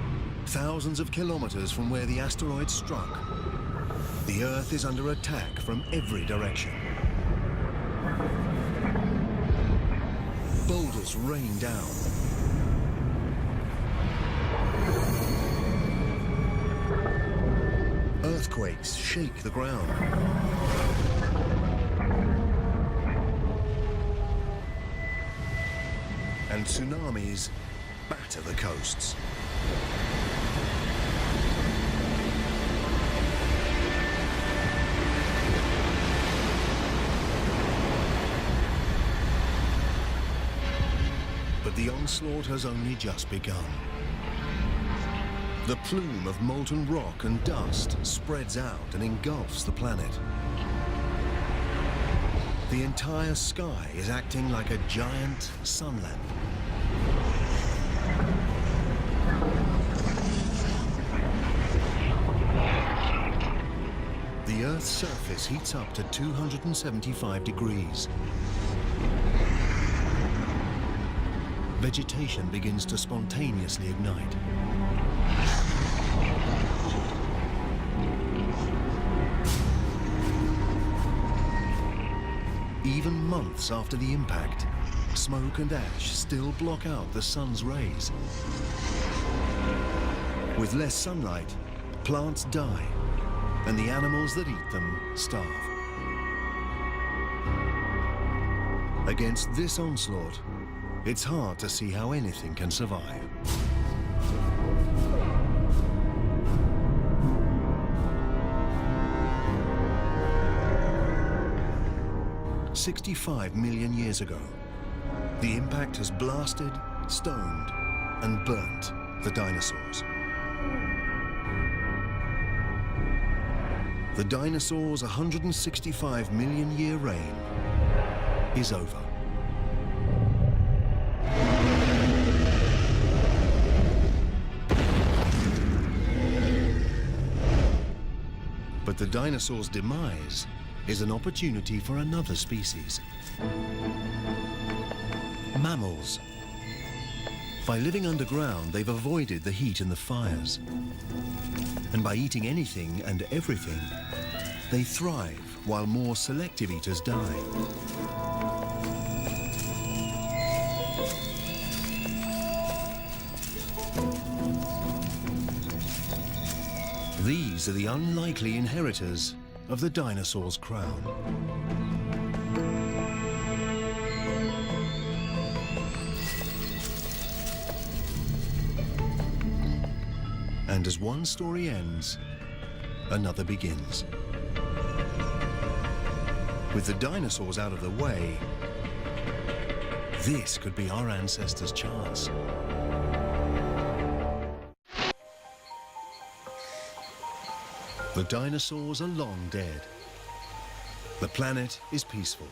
thousands of kilometers from where the asteroid struck, the Earth is under attack from every direction. Boulders rain down. Earthquakes shake the ground. And tsunamis batter the coasts. But the onslaught has only just begun. The plume of molten rock and dust spreads out and engulfs the planet. The entire sky is acting like a giant sun lamp. The Earth's surface heats up to 275 degrees. Vegetation begins to spontaneously ignite. Even months after the impact, smoke and ash still block out the sun's rays. With less sunlight, plants die, and the animals that eat them starve. Against this onslaught, it's hard to see how anything can survive. "65 million years ago, the impact has blasted, stoned, and burnt the dinosaurs. The dinosaurs' 165 million year reign is over. But the dinosaurs' demise is an opportunity for another species. Mammals. By living underground, they've avoided the heat and the fires. And by eating anything and everything, they thrive while more selective eaters die. These are the unlikely inheritors of the dinosaur's crown. And as one story ends, another begins. With the dinosaurs out of the way, this could be our ancestors' chance. The dinosaurs are long dead. The planet is peaceful.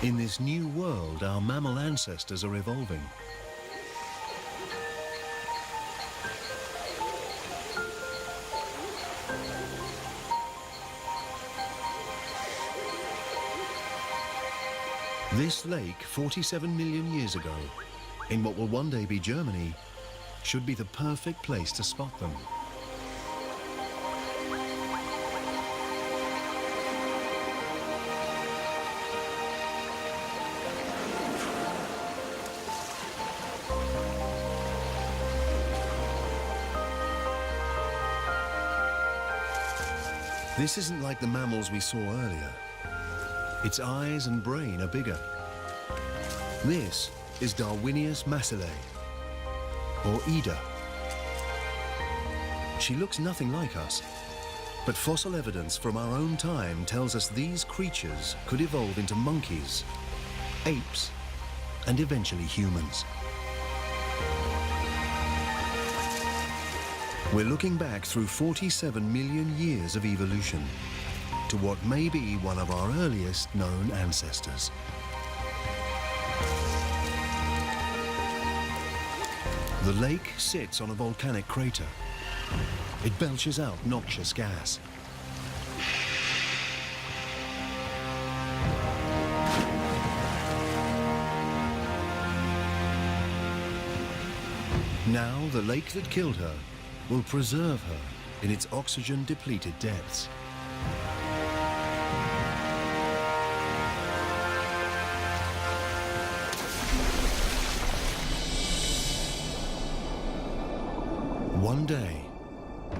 In this new world, our mammal ancestors are evolving. This lake, 47 million years ago, in what will one day be Germany, should be the perfect place to spot them. This isn't like the mammals we saw earlier. Its eyes and brain are bigger. This is Darwinius massillae, or Ida. She looks nothing like us, but fossil evidence from our own time tells us these creatures could evolve into monkeys, apes, and eventually humans. We're looking back through 47 million years of evolution to what may be one of our earliest known ancestors. The lake sits on a volcanic crater. It belches out noxious gas. Now, the lake that killed her will preserve her in its oxygen-depleted depths. One day,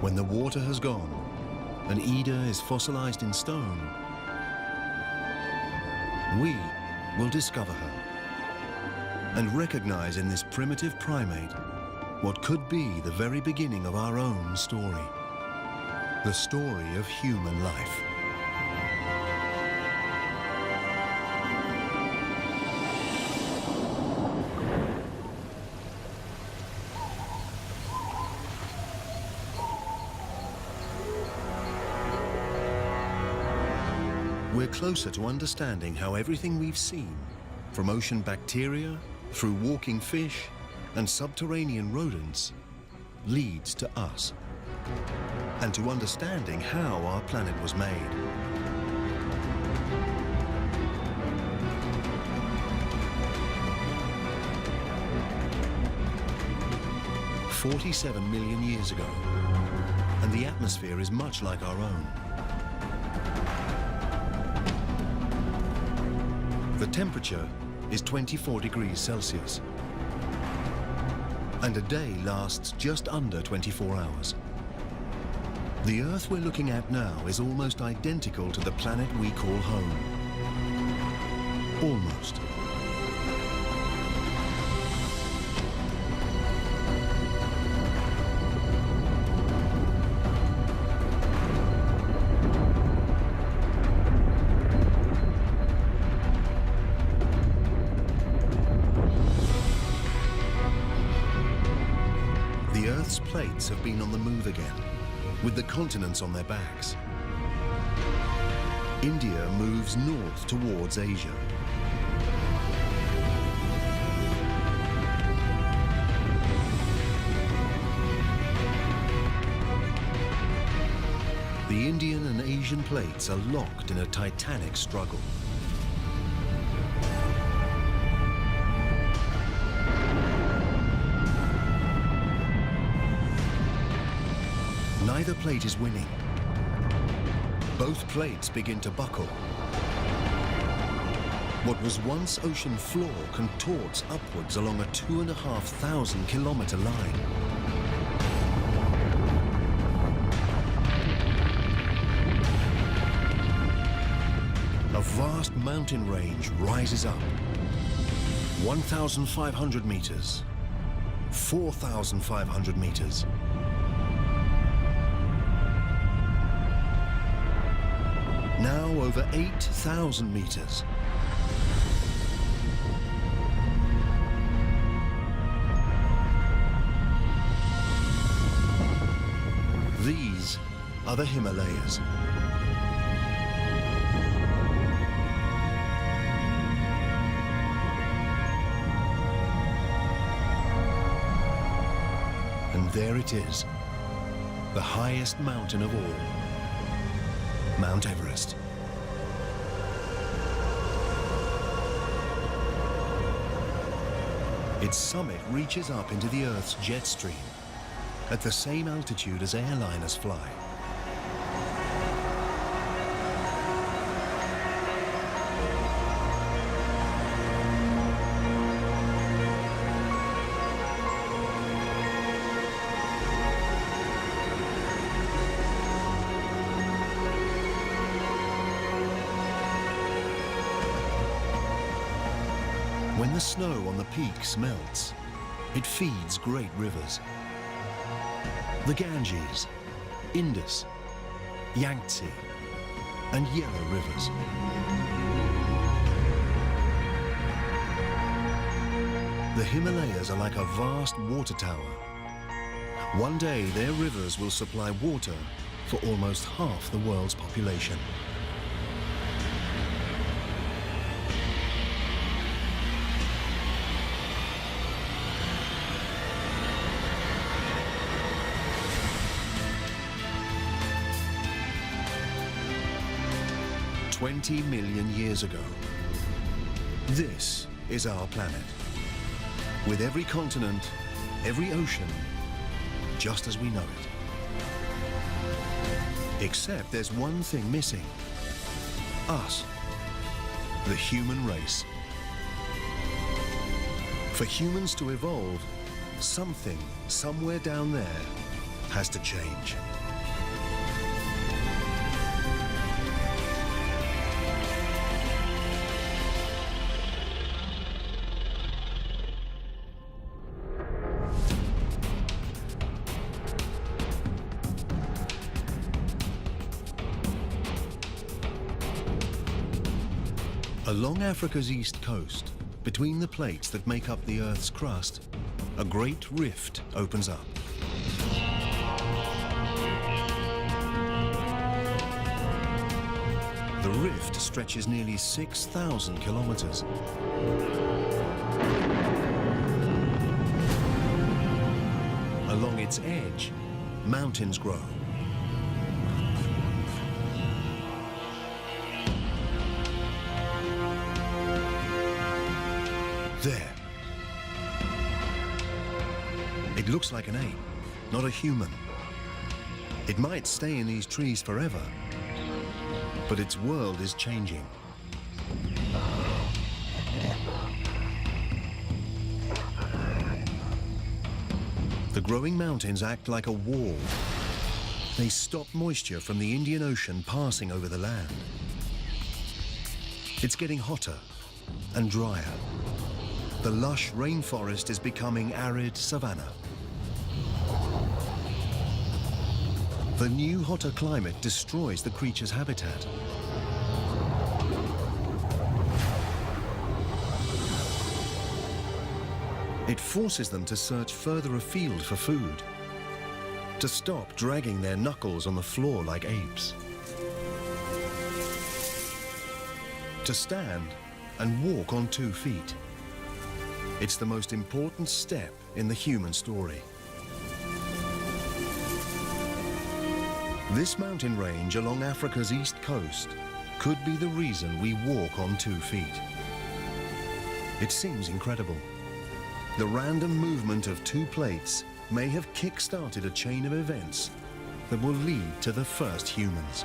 when the water has gone and Ida is fossilized in stone, we will discover her and recognize in this primitive primate what could be the very beginning of our own story, the story of human life. We're closer to understanding how everything we've seen, from ocean bacteria, through walking fish, and subterranean rodents, leads to us, and to understanding how our planet was made. "47 million years ago, and the atmosphere is much like our own. The temperature is 24 degrees Celsius. And a day lasts just under 24 hours. The Earth we're looking at now is almost identical to the planet we call home. Almost. The Earth's plates have been on the move again, with the continents on their backs. India moves north towards Asia. The Indian and Asian plates are locked in a titanic struggle. Neither plate is winning. Both plates begin to buckle. What was once ocean floor contorts upwards along a 2,500 kilometer line. A vast mountain range rises up. 1,500 meters, 4,500 meters. Now over 8,000 meters. These are the Himalayas. And there it is, the highest mountain of all, Mount Everest. Its summit reaches up into the Earth's jet stream at the same altitude as airliners fly. When the snow on the peaks melts, it feeds great rivers. The Ganges, Indus, Yangtze, and Yellow rivers. The Himalayas are like a vast water tower. One day, their rivers will supply water for almost half the world's population. $20 million years ago. This is our planet, with every continent, every ocean, just as we know it. Except there's one thing missing. Us, the human race. For humans to evolve, something somewhere down there has to change. Along Africa's east coast, between the plates that make up the Earth's crust, a great rift opens up. The rift stretches nearly 6,000 kilometers. Along its edge, mountains grow. There. It looks like an ape, not a human. It might stay in these trees forever, but its world is changing. The growing mountains act like a wall. They stop moisture from the Indian Ocean passing over the land. It's getting hotter and drier. The lush rainforest is becoming arid savanna. The new, hotter climate destroys the creature's habitat. It forces them to search further afield for food, to stop dragging their knuckles on the floor like apes, to stand and walk on 2 feet. It's the most important step in the human story. This mountain range along Africa's east coast could be the reason we walk on 2 feet. It seems incredible. The random movement of 2 plates may have kick-started a chain of events that will lead to the first humans.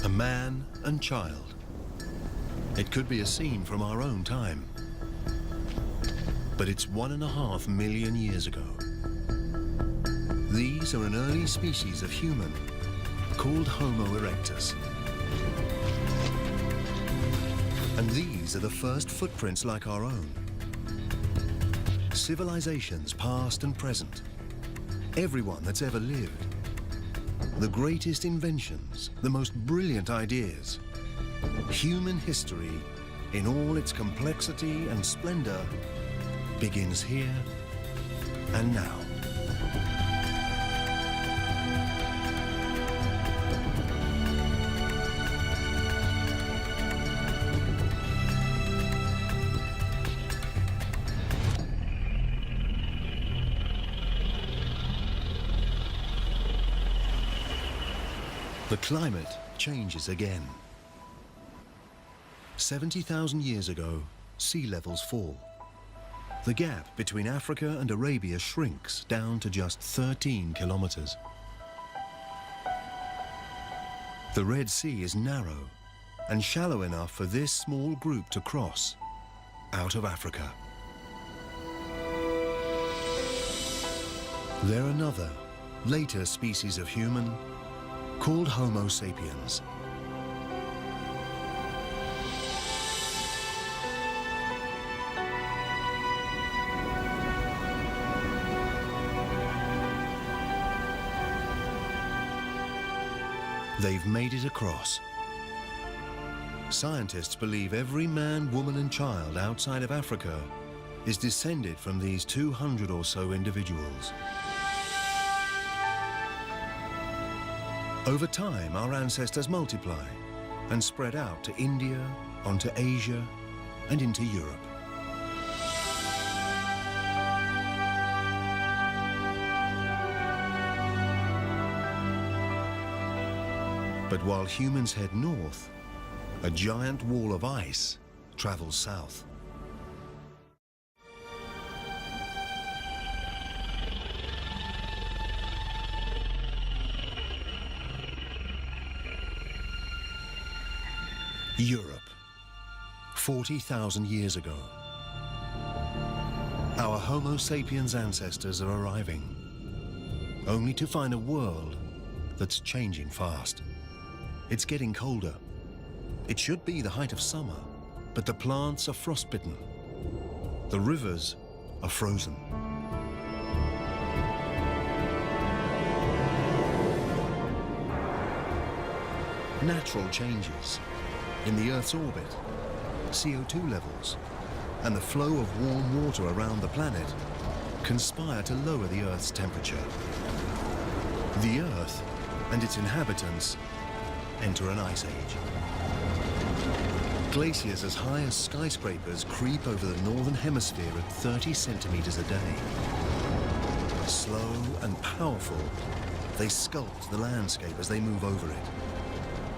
Man and child. It could be a scene from our own time, but it's 1.5 million years ago. These are an early species of human called Homo erectus. And these are the first footprints like our own. Civilizations past and present. Everyone that's ever lived. The greatest inventions, the most brilliant ideas. Human history, in all its complexity and splendor, begins here and now. The climate changes again. 70,000 years ago, sea levels fall. The gap between Africa and Arabia shrinks down to just 13 kilometers. The Red Sea is narrow and shallow enough for this small group to cross out of Africa. They're another, later species of human called Homo sapiens. They've made it across. Scientists believe every man, woman and child outside of Africa is descended from these 200 or so individuals. Over time, our ancestors multiply and spread out to India, onto Asia and into Europe. But while humans head north, a giant wall of ice travels south. Europe, 40,000 years ago. Our Homo sapiens ancestors are arriving, only to find a world that's changing fast. It's getting colder. It should be the height of summer, but the plants are frostbitten. The rivers are frozen. Natural changes in the Earth's orbit, CO2 levels, and the flow of warm water around the planet conspire to lower the Earth's temperature. The Earth and its inhabitants enter an ice age. Glaciers as high as skyscrapers creep over the northern hemisphere at 30 centimeters a day. Slow and powerful, they sculpt the landscape as they move over it,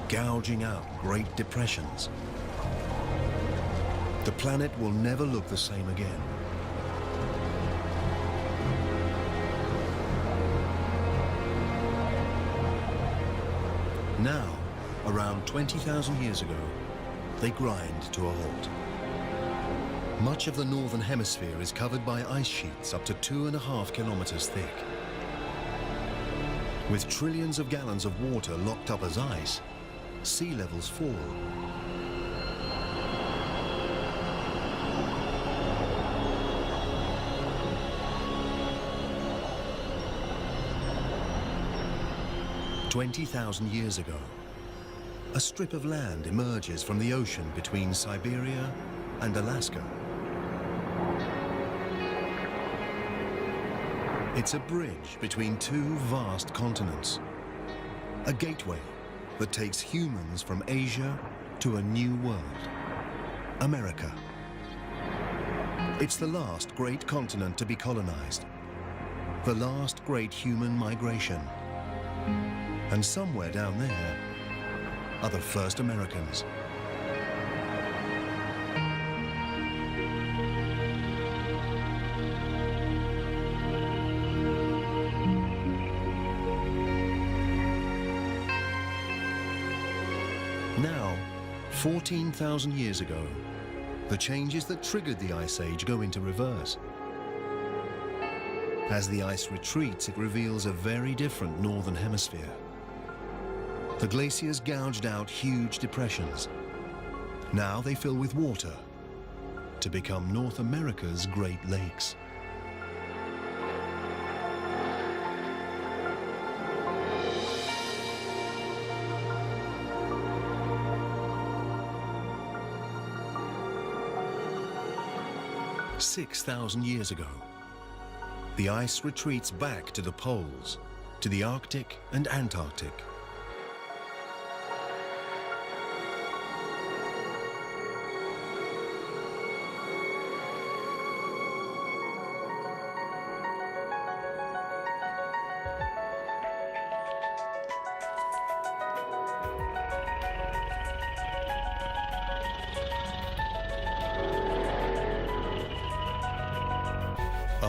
gouging out great depressions. The planet will never look the same again. Now, around 20,000 years ago, they grind to a halt. Much of the northern hemisphere is covered by ice sheets up to 2.5 kilometers thick. With trillions of gallons of water locked up as ice, sea levels fall. "20,000 years ago, a strip of land emerges from the ocean between Siberia and Alaska. It's a bridge between two vast continents, a gateway that takes humans from Asia to a new world, America. It's the last great continent to be colonized, the last great human migration. And somewhere down there are the first Americans. Now, 14,000 years ago, the changes that triggered the Ice Age go into reverse. As the ice retreats, it reveals a very different northern hemisphere. The glaciers gouged out huge depressions. Now they fill with water to become North America's Great Lakes. "6,000 years ago, the ice retreats back to the poles, to the Arctic and Antarctic.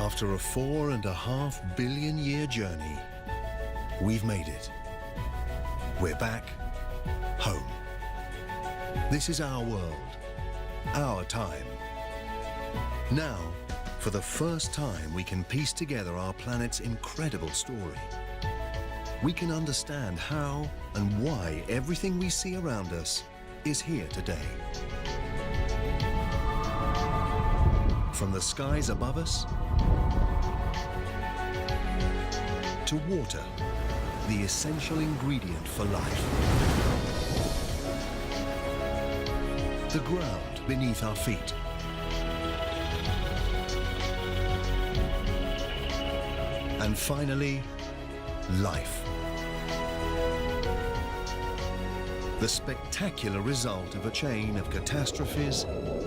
After a 4.5 billion year journey, we've made it. We're back home. This is our world, our time. Now, for the first time, we can piece together our planet's incredible story. We can understand how and why everything we see around us is here today. From the skies above us to water, the essential ingredient for life. The ground beneath our feet. And finally, life. The spectacular result of a chain of catastrophes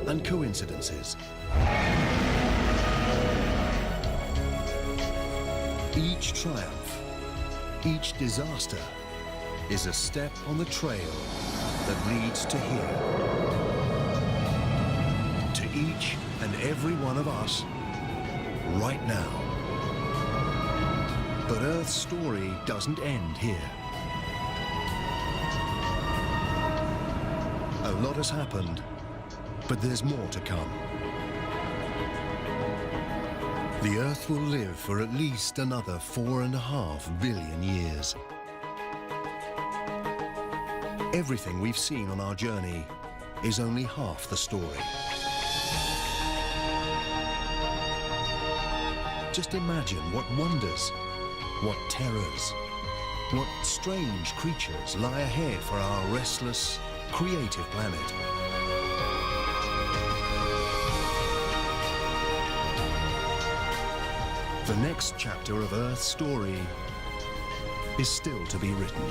and coincidences. Each triumph, each disaster is a step on the trail that leads to here. To each and every one of us, right now. But Earth's story doesn't end here. A lot has happened, but there's more to come. The Earth will live for at least another 4.5 billion years. Everything we've seen on our journey is only half the story. Just imagine what wonders, what terrors, what strange creatures lie ahead for our restless, creative planet. The next chapter of Earth's story is still to be written.